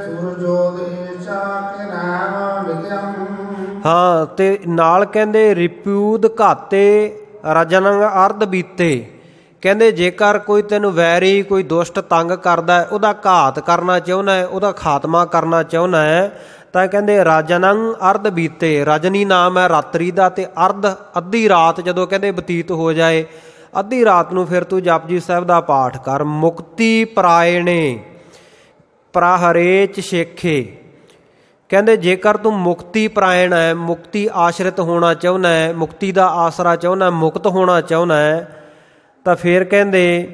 ਸੂਰਜੋਦਿ ਚਾਕੇ ਨਾਮ ਵਿਦਿਅਮ। ਹਾਂ, ਤੇ ਨਾਲ ਕਹਿੰਦੇ ਰਿਪੂਦ ਘਾਤੇ ਰਜਨੰਗ ਅਰਧ ਬੀਤੇ, ਕਹਿੰਦੇ ਜੇਕਰ ਕੋਈ ਤੈਨੂੰ ਵੈਰੀ, ਕੋਈ ਦੁਸ਼ਟ ਤੰਗ ਕਰਦਾ, ਉਹਦਾ ਘਾਤ ਕਰਨਾ ਚਾਹੁੰਦਾ ਹੈ, ਉਹਦਾ ਖਾਤਮਾ ਕਰਨਾ ਚਾਹੁੰਦਾ ਹੈ, ਤਾਂ ਕਹਿੰਦੇ ਰਜਨੰਗ ਅਰਧ ਬੀਤੇ, ਰਜਨੀ ਨਾਮ ਹੈ ਰਾਤਰੀ ਦਾ, ਤੇ ਅਰਧ ਅੱਧੀ ਰਾਤ ਜਦੋਂ ਕਹਿੰਦੇ ਬਤੀਤ ਹੋ ਜਾਏ, ਅੱਧੀ ਰਾਤ ਨੂੰ ਫਿਰ ਤੂੰ ਜਪਜੀ ਸਾਹਿਬ ਦਾ ਪਾਠ ਕਰ। ਮੁਕਤੀ ਪਰਾਇਣੇ ਪ੍ਰਹਰੇਚ ਸ਼ੇਖੇ, ਕਹਿੰਦੇ ਜੇਕਰ ਤੂੰ ਮੁਕਤੀ ਪਰਾਇਣ ਹੈ, ਮੁਕਤੀ ਆਸ਼ਰਿਤ ਹੋਣਾ ਚਾਹੁੰਦਾ ਹੈ, ਮੁਕਤੀ ਦਾ ਆਸਰਾ ਚਾਹੁੰਦਾ, ਮੁਕਤ ਹੋਣਾ ਚਾਹੁੰਦਾ ਹੈ, ਤਾਂ ਫਿਰ ਕਹਿੰਦੇ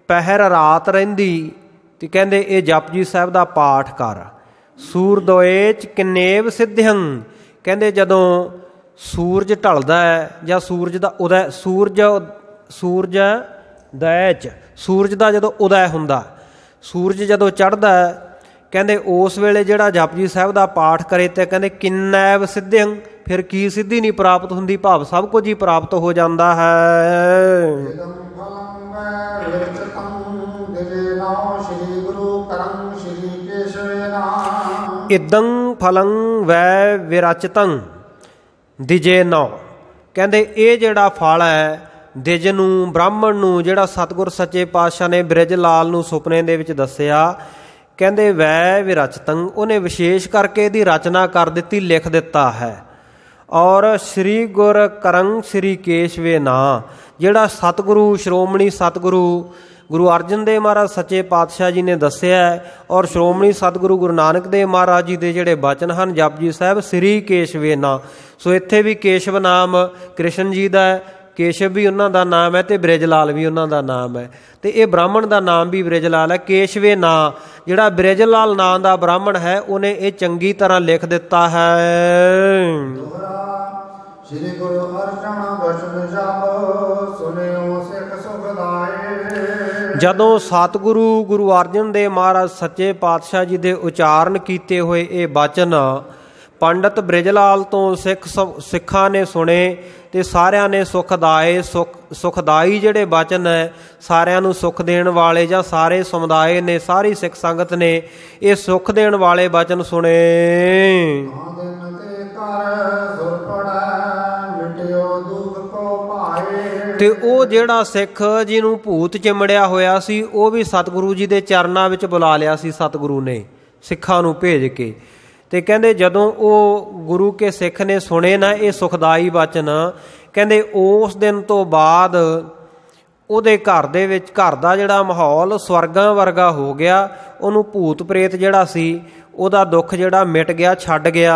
ਪਹਿਰ ਰਾਤ ਰਹਿੰਦੀ, ਤੇ ਕਹਿੰਦੇ ਇਹ ਜਪਜੀ ਸਾਹਿਬ ਦਾ ਪਾਠ ਕਰ। ਸੂਰਦੋਏਚ ਕਿਨੇਵ ਸਿੱਧਿਅੰ, ਕਹਿੰਦੇ ਜਦੋਂ ਸੂਰਜ ਢਲਦਾ ਹੈ ਜਾਂ ਸੂਰਜ ਦਾ ਉਦੈ, ਸੂਰਜ ਦੈਚ, ਸੂਰਜ ਦਾ ਜਦੋਂ ਉਦੈ ਹੁੰਦਾ, ਸੂਰਜ ਜਦੋਂ ਚੜ੍ਹਦਾ, ਕਹਿੰਦੇ ਉਸ ਵੇਲੇ ਜਿਹੜਾ ਜਪਜੀ ਸਾਹਿਬ ਦਾ ਪਾਠ ਕਰੇ, ਤੇ ਕਹਿੰਦੇ ਕਿੰਨੈਵ ਸਿੱਧਿਅੰ, ਫਿਰ ਕੀ ਸਿੱਧੀ ਨਹੀਂ ਪ੍ਰਾਪਤ ਹੁੰਦੀ, ਭਾਵ ਸਭ ਕੁਝ ਹੀ ਪ੍ਰਾਪਤ ਹੋ ਜਾਂਦਾ ਹੈ। ਇਦੰ ਫਲੰ ਵੈ ਵਿਰਚਤੰ ਦਿਜੇ ਨੌ, ਕਹਿੰਦੇ ਇਹ ਜਿਹੜਾ ਫਲ ਹੈ ਦਿਜ ਨੂੰ, ਬ੍ਰਾਹਮਣ ਨੂੰ, ਜਿਹੜਾ ਸਤਿਗੁਰ ਸੱਚੇ ਪਾਤਸ਼ਾਹ ਨੇ ਬ੍ਰਿਜ ਲਾਲ ਨੂੰ ਸੁਪਨੇ ਦੇ ਵਿੱਚ ਦੱਸਿਆ, ਕਹਿੰਦੇ ਵੈ ਵਿਰਚਤੰ, ਉਹਨੇ ਵਿਸ਼ੇਸ਼ ਕਰਕੇ ਇਹਦੀ ਰਚਨਾ ਕਰ ਦਿੱਤੀ, ਲਿਖ ਦਿੱਤਾ ਹੈ। ਔਰ ਸ਼੍ਰੀ ਗੁਰ ਕਰੰ ਸ਼੍ਰੀ ਕੇਸ਼ਵੇ ਨਾਂ, ਜਿਹੜਾ ਸਤਿਗੁਰੂ ਸ਼੍ਰੋਮਣੀ ਸਤਿਗੁਰੂ ਗੁਰੂ ਅਰਜਨ ਦੇਵ ਮਹਾਰਾਜ ਸੱਚੇ ਪਾਤਸ਼ਾਹ ਜੀ ਨੇ ਦੱਸਿਆ, ਔਰ ਸ਼੍ਰੋਮਣੀ ਸਤਿਗੁਰੂ ਗੁਰੂ ਨਾਨਕ ਦੇਵ ਮਹਾਰਾਜ ਜੀ ਦੇ ਜਿਹੜੇ ਬਚਨ ਹਨ ਜਪਜੀ ਸਾਹਿਬ ਸ਼੍ਰੀ ਕੇਸ਼ਵੇ ਨਾਂ। ਸੋ ਇੱਥੇ ਵੀ ਕੇਸ਼ਵ ਨਾਮ ਕ੍ਰਿਸ਼ਨ ਜੀ ਦਾ ਹੈ, ਕੇਸ਼ਵ ਵੀ ਉਹਨਾਂ ਦਾ ਨਾਮ ਹੈ, ਤੇ ਬ੍ਰਿਜ ਲਾਲ ਵੀ ਉਹਨਾਂ ਦਾ ਨਾਮ ਹੈ, ਤੇ ਇਹ ਬ੍ਰਾਹਮਣ ਦਾ ਨਾਮ ਵੀ ਬ੍ਰਿਜ ਲਾਲ ਹੈ। ਕੇਸ਼ਵੇ ਨਾਂ, ਜਿਹੜਾ ਬ੍ਰਿਜ ਲਾਲ ਨਾਂ ਦਾ ਬ੍ਰਾਹਮਣ ਹੈ, ਉਹਨੇ ਇਹ ਚੰਗੀ ਤਰ੍ਹਾਂ ਲਿਖ ਦਿੱਤਾ ਹੈ। ਸ੍ਰੀ ਗੁਰੂ ਅਰਜਨ ਬਚਨ ਜਪ ਸੁਨਿਓ ਸਿੱਖ ਸੁਖਦਾਏ। ਜਦੋਂ ਸਤਿਗੁਰੂ ਗੁਰੂ ਅਰਜਨ ਦੇਵ ਮਹਾਰਾਜ ਸੱਚੇ ਪਾਤਸ਼ਾਹ ਜੀ ਦੇ ਉਚਾਰਨ ਕੀਤੇ ਹੋਏ ਇਹ ਬਚਨ ਪੰਡਤ ਬ੍ਰਿਜ ਲਾਲ ਤੋਂ ਸਿੱਖਾਂ ਨੇ ਸੁਣੇ, ਤੇ ਸਾਰਿਆਂ ਨੇ ਸੁਖਦਾਏ, ਸੁਖਦਾਈ ਜਿਹੜੇ ਬਚਨ ਹੈ, ਸਾਰਿਆਂ ਨੂੰ ਸੁਖ ਦੇਣ ਵਾਲੇ, ਜਾਂ ਸਾਰੇ ਸਮੁਦਾਇ ਨੇ, ਸਾਰੀ ਸਿੱਖ ਸੰਗਤ ਨੇ ਇਹ ਸੁਖ ਦੇਣ ਵਾਲੇ ਬਚਨ ਸੁਣੇ। ਤੇ ਉਹ ਜਿਹੜਾ ਸਿੱਖ ਜਿਹਨੂੰ ਭੂਤ ਚਿੰਬੜਿਆ ਹੋਇਆ ਸੀ, ਉਹ ਵੀ ਸਤਿਗੁਰੂ ਜੀ ਦੇ ਚਰਨਾਂ ਵਿੱਚ ਬੁਲਾ ਲਿਆ ਸੀ ਸਤਿਗੁਰੂ ਨੇ ਸਿੱਖਾਂ ਨੂੰ ਭੇਜ ਕੇ। ਤੇ ਕਹਿੰਦੇ ਜਦੋਂ ਉਹ ਗੁਰੂ ਕੇ ਸਿੱਖ ਨੇ ਸੁਣੇ ਨਾ ਇਹ ਸੁਖਦਾਈ ਬਚਨ, ਕਹਿੰਦੇ ਉਸ ਦਿਨ ਤੋਂ ਬਾਅਦ ਉਹਦੇ ਘਰ ਦੇ ਵਿੱਚ, ਘਰ ਦਾ ਜਿਹੜਾ ਮਾਹੌਲ ਸਵਰਗਾਂ ਵਰਗਾ ਹੋ ਗਿਆ। ਉਹਨੂੰ ਭੂਤ ਪ੍ਰੇਤ ਜਿਹੜਾ ਸੀ, ਉਹਦਾ ਦੁੱਖ ਜਿਹੜਾ ਮਿਟ ਗਿਆ, ਛੱਡ ਗਿਆ।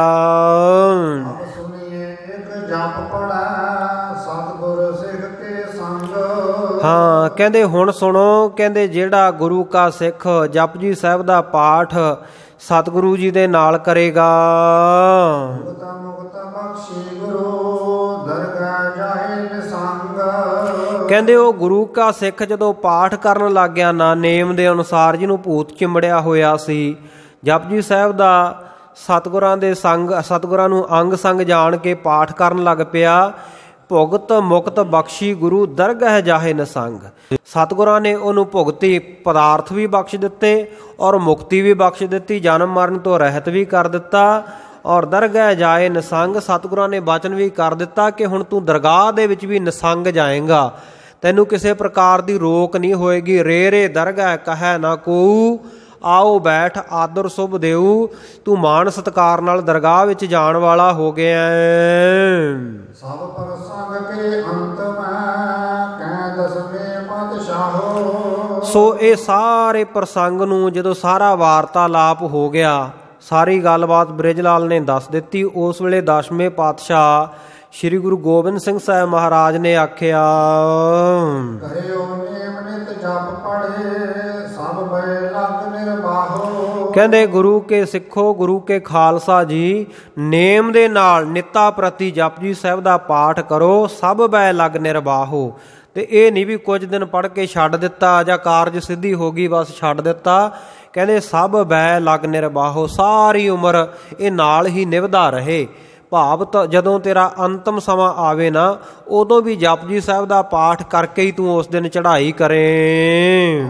ਹਾਂ, ਕਹਿੰਦੇ ਹੁਣ ਸੁਣੋ, ਕਹਿੰਦੇ ਜਿਹੜਾ ਗੁਰੂ ਕਾ ਸਿੱਖ ਜਪਜੀ ਸਾਹਿਬ ਦਾ ਪਾਠ ਸਤਿਗੁਰੂ ਜੀ ਦੇ ਨਾਲ ਕਰੇਗਾ, ਕਹਿੰਦੇ ਉਹ ਗੁਰੂ ਕਾ ਸਿੱਖ ਜਦੋਂ ਪਾਠ ਕਰਨ ਲੱਗ ਗਿਆ ਨਾ ਨੇਮ ਦੇ ਅਨੁਸਾਰ, ਜਿਹਨੂੰ ਭੂਤ ਚਿੰਬੜਿਆ ਹੋਇਆ ਸੀ, ਜਪਜੀ ਸਾਹਿਬ ਦਾ ਸਤਿਗੁਰਾਂ ਦੇ ਸੰਗ, ਸਤਿਗੁਰਾਂ ਨੂੰ ਅੰਗ ਸੰਗ ਜਾਣ ਕੇ ਪਾਠ ਕਰਨ ਲੱਗ ਪਿਆ, ਭੁਗਤ ਮੁਕਤ ਬਖਸ਼ੀ ਗੁਰੂ ਦਰਗਹਿ ਜਾਹੇ ਨਸੰਗ। ਸਤਿਗੁਰਾਂ ਨੇ ਉਹਨੂੰ ਭੁਗਤੀ ਪਦਾਰਥ ਵੀ ਬਖਸ਼ ਦਿੱਤੇ, ਔਰ ਮੁਕਤੀ ਵੀ ਬਖਸ਼ ਦਿੱਤੀ, ਜਨਮ ਮਰਨ ਤੋਂ ਰਹਿਤ ਵੀ ਕਰ ਦਿੱਤਾ, ਔਰ ਦਰਗਹਿ ਜਾਏ ਨਸੰਗ। ਸਤਿਗੁਰਾਂ ਨੇ ਬਚਨ ਵੀ ਕਰ ਦਿੱਤਾ ਕਿ ਹੁਣ ਤੂੰ ਦਰਗਾਹ ਦੇ ਵਿੱਚ ਵੀ ਨਸੰਗ ਜਾਏਗਾ, ਤੈਨੂੰ ਕਿਸੇ ਪ੍ਰਕਾਰ ਦੀ ਰੋਕ ਨਹੀਂ ਹੋਏਗੀ। ਰੇ ਰੇ ਦਰਗਹਿ ਕਹੈ ਨਾ ਕੋਊ, ਆਓ ਬੈਠ ਆਦਰ ਸੁਭ ਦੇਊ, ਤੂੰ ਮਾਣ ਸਤਿਕਾਰ ਨਾਲ ਦਰਗਾਹ ਵਿੱਚ ਜਾਣ ਵਾਲਾ ਹੋ ਗਿਆ। ਸਭ ਪ੍ਰਸੰਗ ਕੇ ਅੰਤ ਮੈਂ ਕਹਿ ਦਸਵੇਂ ਪਾਤਸ਼ਾਹੋ। ਸੋ ਇਹ ਸਾਰੇ ਪ੍ਰਸੰਗ ਨੂੰ ਜਦੋਂ ਸਾਰਾ ਵਾਰਤਾਲਾਪ ਹੋ ਗਿਆ, ਸਾਰੀ ਗੱਲਬਾਤ ਬ੍ਰਿਜ ਲਾਲ ਨੇ ਦੱਸ ਦਿੱਤੀ। ਉਸ ਵੇਲੇ 10ਵੇਂ ਪਾਤਸ਼ਾਹ ਸ੍ਰੀ ਗੁਰੂ ਗੋਬਿੰਦ ਸਿੰਘ ਸਾਹਿਬ ਮਹਾਰਾਜ ਨੇ ਆਖਿਆ, ਕਰਿਓ ਨੇਮ ਨਿਤ ਜਪ ਪੜ੍ਹੇ ਸਭ ਬੈ ਲਗ ਨਿਰਬਾਹੋ। ਕਹਿੰਦੇ ਗੁਰੂ ਕੇ ਸਿੱਖੋ, ਗੁਰੂ ਕੇ ਖਾਲਸਾ ਜੀ, ਨੇਮ ਦੇ ਨਾਲ ਨਿੱਤਾ ਪ੍ਰਤੀ ਜਪਜੀ ਸਾਹਿਬ ਦਾ ਪਾਠ ਕਰੋ, ਸਭ ਬੈ ਲਗ ਨਿਰਬਾਹੋ। ਤੇ ਇਹ ਨਹੀਂ ਵੀ ਕੁਝ ਦਿਨ ਪੜ੍ਹ ਕੇ ਛੱਡ ਦਿੱਤਾ ਜਾਂ ਕਾਰਜ ਸਿੱਧੀ ਹੋ ਗਈ ਬਸ ਛੱਡ ਦਿੱਤਾ। ਕਹਿੰਦੇ ਸਭ ਬੈ ਲਗ ਨਿਰਬਾਹੋ, ਸਾਰੀ ਉਮਰ ਇਹ ਨਾਲ ਹੀ ਨਿਭਦਾ ਰਹੇ। ਭਾਵ ਤਾਂ ਜਦੋਂ ਤੇਰਾ ਅੰਤਮ ਸਮਾਂ ਆਵੇ ਨਾ, ਉਦੋਂ ਵੀ ਜਪਜੀ ਸਾਹਿਬ ਦਾ ਪਾਠ ਕਰਕੇ ਹੀ ਤੂੰ ਉਸ ਦਿਨ ਚੜ੍ਹਾਈ ਕਰੇ।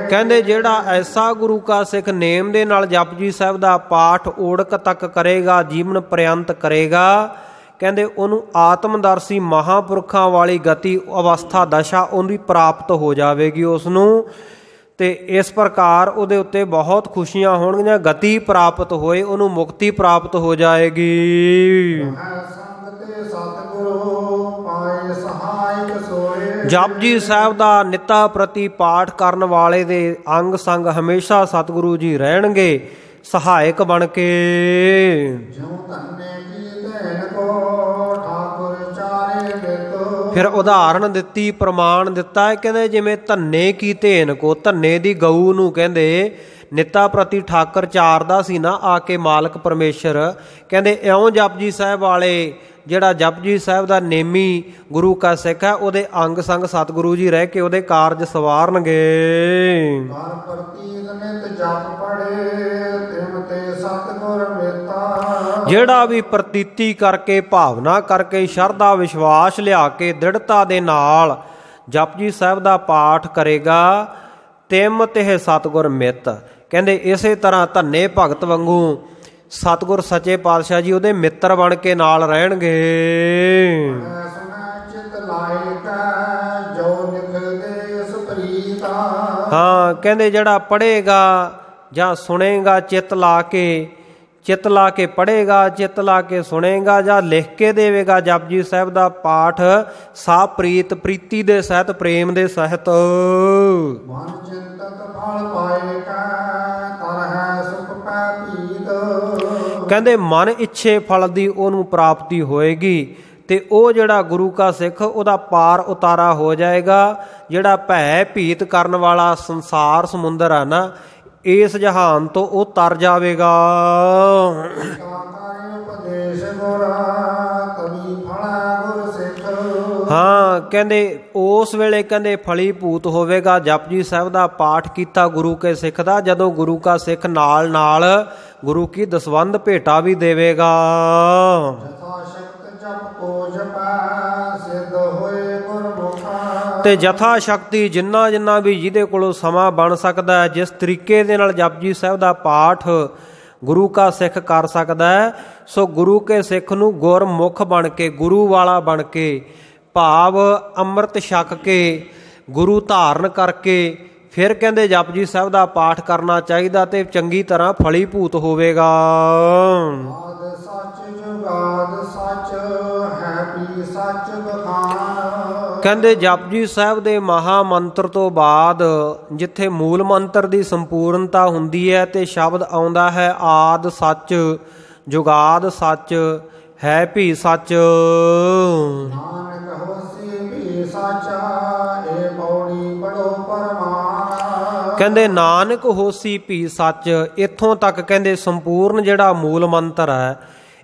ਕਹਿੰਦੇ ਜਿਹੜਾ ਐਸਾ ਗੁਰੂ ਕਾ ਸਿੱਖ ਨੇਮ ਦੇ ਨਾਲ ਜਪਜੀ ਸਾਹਿਬ ਦਾ ਪਾਠ ਓੜਕ ਤੱਕ ਕਰੇਗਾ, ਜੀਵਨ ਪ੍ਰਯੰਤ ਕਰੇਗਾ, ਕਹਿੰਦੇ ਉਹਨੂੰ ਆਤਮਦਰਸ਼ੀ ਮਹਾਂਪੁਰਖਾਂ ਵਾਲੀ ਗਤੀ ਅਵਸਥਾ ਦਸ਼ਾ ਉਹਦੀ ਪ੍ਰਾਪਤ ਹੋ ਜਾਵੇਗੀ ਉਸ ਨੂੰ। ਤੇ ਇਸ ਪ੍ਰਕਾਰ ਉਹਦੇ ਉੱਤੇ ਬਹੁਤ ਖੁਸ਼ੀਆਂ ਹੋਣਗੀਆਂ, ਗਤੀ ਪ੍ਰਾਪਤ ਹੋਏ, ਉਹਨੂੰ ਮੁਕਤੀ ਪ੍ਰਾਪਤ ਹੋ ਜਾਏਗੀ। ਜਪਜੀ ਸਾਹਿਬ ਦਾ ਨਿੱਤਾ ਪ੍ਰਤੀ ਪਾਠ ਕਰਨ ਵਾਲੇ ਦੇ ਅੰਗ ਸੰਗ ਹਮੇਸ਼ਾ ਸਤਿਗੁਰੂ ਜੀ ਰਹਿਣਗੇ ਸਹਾਇਕ ਬਣ ਕੇ। ਫਿਰ ਉਦਾਹਰਣ ਦਿੱਤੀ, ਪ੍ਰਮਾਣ ਦਿੱਤਾ। ਕਹਿੰਦੇ ਜਿਵੇਂ ਧੰਨੇ ਕੀ ਧੇਨ ਕੋ, ਧੰਨੇ ਦੀ ਗਊ ਨੂੰ ਕਹਿੰਦੇ ਨਿੱਤਾ ਪ੍ਰਤੀ ਠਾਕਰ ਚਾਰਦਾ ਸੀ ਨਾ ਆ ਕੇ ਮਾਲਕ ਪਰਮੇਸ਼ਰ। ਕਹਿੰਦੇ ਇਉਂ ਜਪਜੀ ਸਾਹਿਬ ਵਾਲੇ, ਜਿਹੜਾ ਜਪਜੀ ਸਾਹਿਬ ਦਾ ਨੇਮੀ ਗੁਰੂ ਕਾ ਸਿੱਖ ਹੈ, ਉਹਦੇ ਅੰਗ ਸੰਗ ਸਤਿਗੁਰੂ ਜੀ ਰਹਿ ਕੇ ਉਹਦੇ ਕਾਰਜ ਸਵਾਰਨਗੇ। ਜਿਹੜਾ ਵੀ ਪ੍ਰਤੀਤੀ ਕਰਕੇ, ਭਾਵਨਾ ਕਰਕੇ, ਸ਼ਰਧਾ ਵਿਸ਼ਵਾਸ ਲਿਆ ਕੇ ਦ੍ਰਿੜਤਾ ਦੇ ਨਾਲ ਜਪਜੀ ਸਾਹਿਬ ਦਾ ਪਾਠ ਕਰੇਗਾ, ਤਿਮ ਤਿਹ ਸਤਿਗੁਰ ਮਿੱਤ। ਕਹਿੰਦੇ ਇਸੇ ਤਰ੍ਹਾਂ ਧੰਨੇ ਭਗਤ ਵਾਂਗੂ ਸਤਿਗੁਰ ਸੱਚੇ ਪਾਤਸ਼ਾਹ ਜੀ ਉਹਦੇ ਮਿੱਤਰ ਬਣ ਕੇ ਨਾਲ ਰਹਿਣਗੇ। ਹਾਂ, ਕਹਿੰਦੇ ਜਿਹੜਾ ਪੜ੍ਹੇਗਾ ਜਾਂ ਸੁਣੇਗਾ ਚਿੱਤ ਲਾ ਕੇ ਪੜ੍ਹੇਗਾ, ਚਿੱਤ ਲਾ ਕੇ ਸੁਣੇਗਾ ਜਾਂ ਲਿਖ ਕੇ ਦੇਵੇਗਾ ਜਪਜੀ ਸਾਹਿਬ ਦਾ ਪਾਠ, ਸਾ ਪ੍ਰੀਤ ਪ੍ਰੀਤੀ ਦੇ ਸਹਿਤ, ਪ੍ਰੇਮ ਦੇ ਸਹਿਤ। ਕਹਿੰਦੇ ਮਨ ਇੱਛੇ ਫਲ ਦੀ ਉਹਨੂੰ ਪ੍ਰਾਪਤੀ ਹੋਏਗੀ ਤੇ ਉਹ ਜਿਹੜਾ ਗੁਰੂ ਕਾ ਸਿੱਖ ਉਹਦਾ ਪਾਰ ਉਤਾਰਾ ਹੋ ਜਾਏਗਾ। ਜਿਹੜਾ ਭੈ ਭੀਤ ਕਰਨ ਵਾਲਾ ਸੰਸਾਰ ਸਮੁੰਦਰ ਹੈ ਨਾ, ਇਸ ਜਹਾਨ ਤੋਂ ਉਹ ਤਰ ਜਾਵੇਗਾ। ਹਾਂ, ਕਹਿੰਦੇ ਉਸ ਵੇਲੇ ਕਹਿੰਦੇ ਫਲੀਭੂਤ ਹੋਵੇਗਾ ਜਪਜੀ ਸਾਹਿਬ ਦਾ ਪਾਠ ਕੀਤਾ ਗੁਰੂ ਕੇ ਸਿੱਖ ਦਾ, ਜਦੋਂ ਗੁਰੂ ਕਾ ਸਿੱਖ ਨਾਲ ਨਾਲ ਗੁਰੂ ਕੀ ਦਸਵੰਧ ਭੇਟਾ ਵੀ ਦੇਵੇਗਾ। ਤੇ ਜਥਾ ਸ਼ਕਤੀ ਜਿੰਨਾ ਜਿੰਨਾ ਵੀ ਜਿਹਦੇ ਕੋਲੋਂ ਸਮਾਂ ਬਣ ਸਕਦਾ ਹੈ, ਜਿਸ ਤਰੀਕੇ ਦੇ ਨਾਲ ਜਪਜੀ ਸਾਹਿਬ ਦਾ ਪਾਠ ਗੁਰੂ ਕਾ ਸਿੱਖ ਕਰ ਸਕਦਾ ਹੈ, ਸੋ ਗੁਰੂ ਕੇ ਸਿੱਖ ਨੂੰ ਗੁਰਮੁਖ ਬਣ ਕੇ, ਗੁਰੂ ਵਾਲਾ ਬਣ ਕੇ, ਭਾਵ ਅੰਮ੍ਰਿਤ ਛਕ ਕੇ, ਗੁਰੂ ਧਾਰਨ ਕਰਕੇ ਫਿਰ ਕਹਿੰਦੇ ਜਪਜੀ ਸਾਹਿਬ ਦਾ ਪਾਠ ਕਰਨਾ ਚਾਹੀਦਾ ਤੇ ਚੰਗੀ ਤਰ੍ਹਾਂ ਫਲੀਭੂਤ ਹੋਵੇਗਾ। ਕਹਿੰਦੇ ਜਪਜੀ ਸਾਹਿਬ ਦੇ ਮਹਾ ਮੰਤਰ ਤੋਂ ਬਾਅਦ ਜਿੱਥੇ ਮੂਲ ਮੰਤਰ ਦੀ ਸੰਪੂਰਨਤਾ ਹੁੰਦੀ ਹੈ ਤੇ ਸ਼ਬਦ ਆਉਂਦਾ ਹੈ ਆਦ ਸੱਚ, ਜੁਗਾਦ ਸੱਚ, ਹੈ ਭੀ ਸੱਚ। ਕਹਿੰਦੇ ਨਾਨਕ ਹੋਸੀ ਭੀ ਸੱਚ, ਇੱਥੋਂ ਤੱਕ ਕਹਿੰਦੇ ਸੰਪੂਰਨ ਜਿਹੜਾ ਮੂਲ ਮੰਤਰ ਹੈ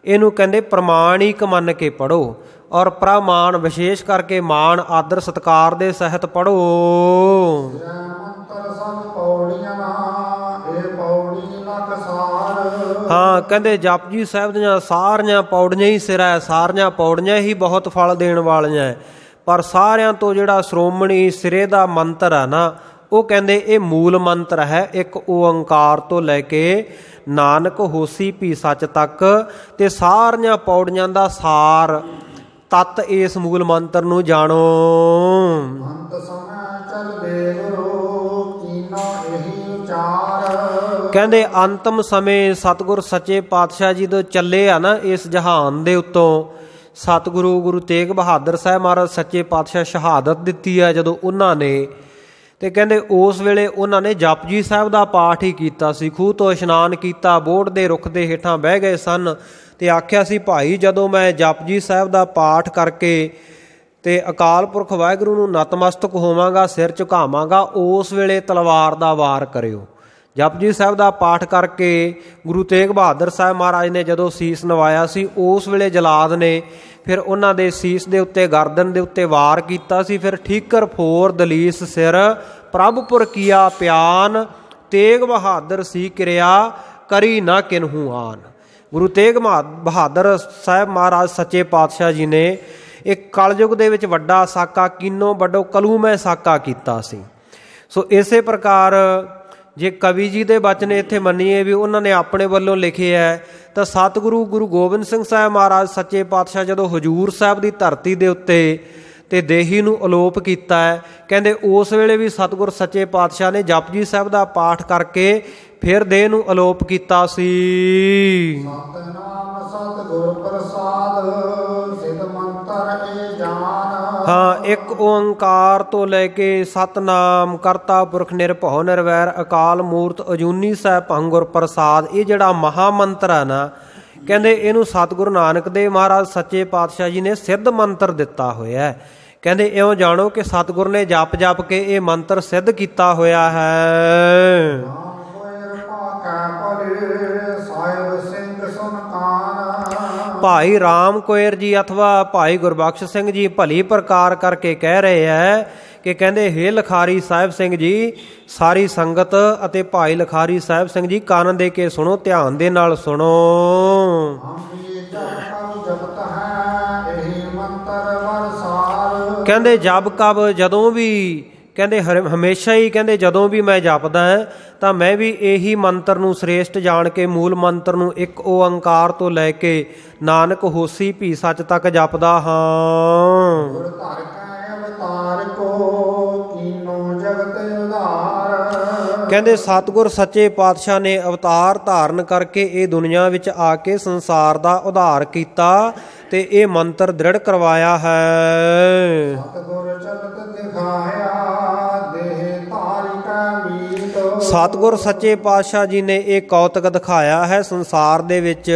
ਇਹਨੂੰ ਕਹਿੰਦੇ ਪ੍ਰਮਾਣਿਕ ਮੰਨ ਕੇ ਪੜ੍ਹੋ ਔਰ ਪ੍ਰਮਾਣ ਵਿਸ਼ੇਸ਼ ਕਰਕੇ ਮਾਣ ਆਦਰ ਸਤਿਕਾਰ ਦੇ ਸਹਿਤ ਪੜ੍ਹੋ। ਹਾਂ, ਕਹਿੰਦੇ ਜਪਜੀ ਸਾਹਿਬ ਦੀਆਂ ਸਾਰੀਆਂ ਪੌੜੀਆਂ ਹੀ ਸਿਰਾ, ਸਾਰੀਆਂ ਪੌੜੀਆਂ ਹੀ ਬਹੁਤ ਫਲ ਦੇਣ ਵਾਲੀਆਂ, ਪਰ ਸਾਰਿਆਂ ਤੋਂ ਜਿਹੜਾ ਸ਼੍ਰੋਮਣੀ ਸਿਰੇ ਦਾ ਮੰਤਰ ਹੈ ਨਾ, ਉਹ ਕਹਿੰਦੇ ਇਹ ਮੂਲ ਮੰਤਰ ਹੈ, ਇੱਕ ਓੰਕਾਰ ਤੋਂ ਲੈ ਕੇ ਨਾਨਕ ਹੋਸੀ ਭੀ ਸੱਚ ਤੱਕ, ਤੇ ਸਾਰੀਆਂ ਪੌੜੀਆਂ ਦਾ ਸਾਰ ਤਤ ਇਸ ਮੂਲ ਮੰਤਰ ਨੂੰ ਜਾਣੋ। ਕਹਿੰਦੇ ਅੰਤਮ ਸਮੇਂ ਸਤਿਗੁਰ ਸੱਚੇ ਪਾਤਸ਼ਾਹ ਜੀ ਤੋਂ ਚੱਲੇ ਆ ਨਾ ਇਸ ਜਹਾਨ ਦੇ ਉੱਤੋਂ, ਸਤਿਗੁਰੂ ਗੁਰੂ ਤੇਗ ਬਹਾਦਰ ਸਾਹਿਬ ਮਹਾਰਾਜ ਸੱਚੇ ਪਾਤਸ਼ਾਹ ਸ਼ਹਾਦਤ ਦਿੱਤੀ ਆ ਜਦੋਂ ਉਹਨਾਂ ਨੇ, ਤੇ ਕਹਿੰਦੇ ਉਸ ਵੇਲੇ ਉਹਨਾਂ ਨੇ ਜਪਜੀ ਸਾਹਿਬ ਦਾ ਪਾਠ ਹੀ ਕੀਤਾ ਸੀ। ਖੂਹ ਤੋਂ ਇਸ਼ਨਾਨ ਕੀਤਾ, ਬੋਹੜ ਦੇ ਰੁੱਖ ਦੇ ਹੇਠਾਂ ਬਹਿ ਗਏ ਸਨ ਤੇ ਆਖਿਆ ਸੀ, ਭਾਈ ਜਦੋਂ ਮੈਂ ਜਪਜੀ ਸਾਹਿਬ ਦਾ ਪਾਠ ਕਰਕੇ ਤੇ ਅਕਾਲ ਪੁਰਖ ਵਾਹਿਗੁਰੂ ਨੂੰ ਨਤਮਸਤਕ ਹੋਵਾਂਗਾ, ਸਿਰ ਝੁਕਾਵਾਂਗਾ, ਉਸ ਵੇਲੇ ਤਲਵਾਰ ਦਾ ਵਾਰ ਕਰਿਓ। ਜਪਜੀ ਸਾਹਿਬ ਦਾ ਪਾਠ ਕਰਕੇ ਗੁਰੂ ਤੇਗ ਬਹਾਦਰ ਸਾਹਿਬ ਮਹਾਰਾਜ ਨੇ ਜਦੋਂ ਸੀਸ ਨਵਾਇਆ ਸੀ, ਉਸ ਵੇਲੇ ਜਲਾਦ ਨੇ ਫਿਰ ਉਹਨਾਂ ਦੇ ਸੀਸ ਦੇ ਉੱਤੇ, ਗਰਦਨ ਦੇ ਉੱਤੇ ਵਾਰ ਕੀਤਾ ਸੀ। ਫਿਰ ਠੀਕਰ ਫੋਰ ਦਲੀਸ ਸਿਰ ਪ੍ਰਭਪੁਰ ਕੀਆ ਪਿਆਨ, ਤੇਗ ਬਹਾਦਰ ਸੀ ਕਿਰਿਆ ਕਰੀ ਨਾ ਕਿਨਹੂ ਆਨ। ਗੁਰੂ ਤੇਗ ਬਹਾਦਰ ਸਾਹਿਬ ਮਹਾਰਾਜ ਸੱਚੇ ਪਾਤਸ਼ਾਹ ਜੀ ਨੇ ਇੱਕ ਕਲਯੁਗ ਦੇ ਵਿੱਚ ਵੱਡਾ ਸਾਕਾ, ਕੀਨੋ ਵੱਡੋ ਕਲੂਮੈ ਸਾਕਾ ਕੀਤਾ ਸੀ। ਸੋ ਇਸੇ ਪ੍ਰਕਾਰ ਜੇ ਕਵੀ ਜੀ ਦੇ ਬਚਨ ਇੱਥੇ ਮੰਨੀਏ ਵੀ ਉਹਨਾਂ ਨੇ ਆਪਣੇ ਵੱਲੋਂ ਲਿਖੇ ਹੈ, ਤਾਂ ਸਤਿਗੁਰੂ ਗੁਰੂ ਗੋਬਿੰਦ ਸਿੰਘ ਸਾਹਿਬ ਮਹਾਰਾਜ ਸੱਚੇ ਪਾਤਸ਼ਾਹ ਜਦੋਂ ਹਜ਼ੂਰ ਸਾਹਿਬ ਦੀ ਧਰਤੀ ਦੇ ਉੱਤੇ ਤੇ ਦੇਹੀ ਨੂੰ ਅਲੋਪ ਕੀਤਾ ਹੈ, ਕਹਿੰਦੇ ਉਸ ਵੇਲੇ ਵੀ ਸਤਿਗੁਰ ਸੱਚੇ ਪਾਤਸ਼ਾਹ ਨੇ ਜਪਜੀ ਸਾਹਿਬ ਦਾ ਪਾਠ ਕਰਕੇ ਫਿਰ ਦੇਹ ਨੂੰ ਅਲੋਪ ਕੀਤਾ ਸੀ। ਸਤਿਨਾਮ ਸਤਿਗੁਰ ਪ੍ਰਸਾਦ ਸਿਧ ਮੰਤਰ ਏ ਜਾਨ। ਹਾਂ, ਇੱਕ ਓੰਕਾਰ ਤੋਂ ਲੈ ਕੇ ਸਤਨਾਮ ਕਰਤਾ ਪੁਰਖ ਨਿਰਭਉ ਨਿਰਵੈਰ ਅਕਾਲ ਮੂਰਤ ਅਜੂਨੀ ਸਾਹਿਬ ਭੰਗੁਰ ਪ੍ਰਸਾਦ, ਇਹ ਜਿਹੜਾ ਮਹਾ ਮੰਤਰ ਹੈ ਨਾ, ਕਹਿੰਦੇ ਇਹਨੂੰ ਸਤਿਗੁਰੂ ਨਾਨਕ ਦੇਵ ਮਹਾਰਾਜ ਸੱਚੇ ਪਾਤਸ਼ਾਹ ਜੀ ਨੇ ਸਿੱਧ ਮੰਤਰ ਦਿੱਤਾ ਹੋਇਆ ਹੈ। ਕਹਿੰਦੇ ਇਉਂ ਜਾਣੋ ਕਿ ਸਤਿਗੁਰ ਨੇ ਜਪ ਜਪ ਕੇ ਇਹ ਮੰਤਰ ਸਿੱਧ ਕੀਤਾ ਹੋਇਆ ਹੈ। ਭਾਈ ਰਾਮ ਕੋਇਰ ਜੀ ਅਥਵਾ ਭਾਈ ਗੁਰਬਖਸ਼ ਸਿੰਘ ਜੀ ਭਲੀ ਪ੍ਰਕਾਰ ਕਰਕੇ ਕਹਿ ਰਹੇ ਹੈ ਕਿ ਕਹਿੰਦੇ ਹੇ ਲਖਾਰੀ ਸਾਹਿਬ ਸਿੰਘ ਜੀ, ਸਾਰੀ ਸੰਗਤ ਅਤੇ ਭਾਈ ਲਖਾਰੀ ਸਾਹਿਬ ਸਿੰਘ ਜੀ ਕੰਨ ਦੇ ਕੇ ਸੁਣੋ, ਧਿਆਨ ਦੇ ਨਾਲ ਸੁਣੋ। ਕਹਿੰਦੇ ਜਪ ਕਬ, ਜਦੋਂ ਵੀ, ਕਹਿੰਦੇ ਹਮੇਸ਼ਾ ਹੀ, ਕਹਿੰਦੇ ਜਦੋਂ ਵੀ ਮੈਂ ਜਪਦਾ ਹਾਂ ਤਾਂ ਮੈਂ ਵੀ ਇਹੀ ਮੰਤਰ ਨੂੰ ਸ੍ਰੇਸ਼ਟ ਜਾਣ ਕੇ, ਮੂਲ ਮੰਤਰ ਨੂੰ ਇੱਕ ਓੰਕਾਰ ਤੋਂ ਲੈ ਕੇ ਨਾਨਕ ਹੋਸੀ ਭੀ ਸੱਚ ਤੱਕ ਜਪਦਾ ਹਾਂ। ਕਹਿੰਦੇ ਸਤਿਗੁਰ ਸੱਚੇ ਪਾਤਸ਼ਾਹ ਨੇ ਅਵਤਾਰ ਧਾਰਨ ਕਰਕੇ ਇਹ ਦੁਨੀਆ ਵਿੱਚ ਆ ਕੇ ਸੰਸਾਰ ਦਾ ਉਧਾਰ ਕੀਤਾ ਤੇ ਇਹ ਮੰਤਰ ਦ੍ਰਿੜ ਕਰਵਾਇਆ ਹੈ। ਸਤਿਗੁਰ ਸੱਚੇ ਪਾਤਸ਼ਾਹ ਜੀ ਨੇ ਇਹ ਕੌਤਕ ਦਿਖਾਇਆ ਹੈ ਸੰਸਾਰ ਦੇ ਵਿੱਚ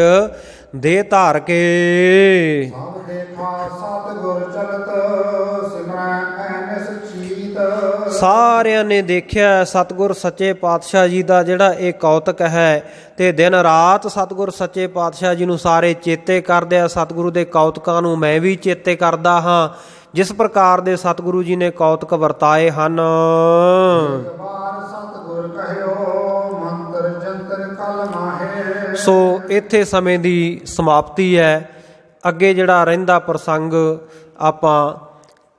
ਦੇਹ ਧਾਰ ਕੇ। ਸਾਰਿਆਂ ਨੇ ਦੇਖਿਆ ਸਤਿਗੁਰ ਸੱਚੇ ਪਾਤਸ਼ਾਹ ਜੀ ਦਾ ਜਿਹੜਾ ਇਹ ਕੌਤਕ ਹੈ, ਤੇ ਦਿਨ ਰਾਤ ਸਤਿਗੁਰ ਸੱਚੇ ਪਾਤਸ਼ਾਹ ਜੀ ਨੂੰ ਸਾਰੇ ਚੇਤੇ ਕਰਦੇ ਆ। ਸਤਿਗੁਰੂ ਦੇ ਕੌਤਕਾਂ ਨੂੰ ਮੈਂ ਵੀ ਚੇਤੇ ਕਰਦਾ ਹਾਂ, ਜਿਸ ਪ੍ਰਕਾਰ ਦੇ ਸਤਿਗੁਰੂ ਜੀ ਨੇ ਕੌਤਕ ਵਰਤਾਏ ਹਨ। ਸੋ ਇੱਥੇ ਸਮੇਂ ਦੀ ਸਮਾਪਤੀ ਹੈ। ਅੱਗੇ ਜਿਹੜਾ ਰਹਿੰਦਾ ਪ੍ਰਸੰਗ ਆਪਾਂ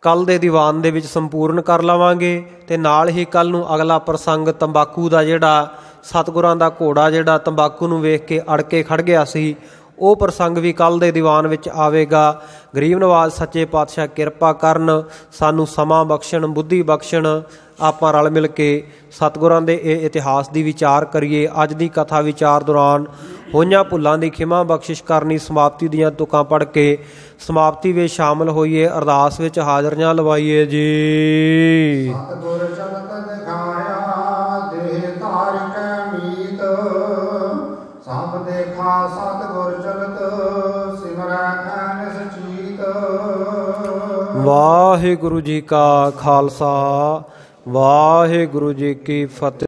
ਕੱਲ ਦੇ ਦੀਵਾਨ ਦੇ ਵਿੱਚ ਸੰਪੂਰਨ ਕਰ ਲਵਾਂਗੇ, ਤੇ ਨਾਲ ਹੀ ਕੱਲ ਨੂੰ ਅਗਲਾ ਪ੍ਰਸੰਗ ਤੰਬਾਕੂ ਦਾ, ਜਿਹੜਾ ਸਤਿਗੁਰਾਂ ਦਾ ਘੋੜਾ ਜਿਹੜਾ ਤੰਬਾਕੂ ਨੂੰ ਵੇਖ ਕੇ ਅੜ ਕੇ ਖੜ ਗਿਆ ਸੀ, ਉਹ ਪ੍ਰਸੰਗ ਵੀ ਕੱਲ ਦੇ ਦੀਵਾਨ ਵਿੱਚ ਆਵੇਗਾ। ਗਰੀਬ ਨਵਾਜ਼ ਸੱਚੇ ਪਾਤਸ਼ਾਹ ਕਿਰਪਾ ਕਰਨ, ਸਾਨੂੰ ਸਮਾਂ ਬਖਸ਼ਣ, ਬੁੱਧੀ ਬਖਸ਼ਣ, ਆਪਾਂ ਰਲ ਮਿਲ ਕੇ ਸਤਿਗੁਰਾਂ ਦੇ ਇਹ ਇਤਿਹਾਸ ਦੀ ਵਿਚਾਰ ਕਰੀਏ। ਅੱਜ ਦੀ ਕਥਾ ਵਿਚਾਰ ਦੌਰਾਨ ਹੋਈਆਂ ਭੁੱਲਾਂ ਦੀ ਖਿਮਾ ਬਖਸ਼ਿਸ਼ ਕਰਨੀ, ਸਮਾਪਤੀ ਦੀਆਂ ਤੁਕਾਂ ਪੜ੍ਹ ਕੇ ਸਮਾਪਤੀ ਵਿੱਚ ਸ਼ਾਮਲ ਹੋਈਏ, ਅਰਦਾਸ ਵਿੱਚ ਹਾਜ਼ਰੀਆਂ ਲਵਾਈਏ ਜੀ। ਸਭ ਦੇਖਾ ਸਤਿਗੁਰ ਚਲਤ ਸਿਮਰੈ ਐਨਿਸ ਚੀਤ। ਵਾਹਿਗੁਰੂ ਜੀ ਕਾ ਖਾਲਸਾ, ਵਾਹਿਗੁਰੂ ਜੀ ਕੀ ਫਤਿਹ।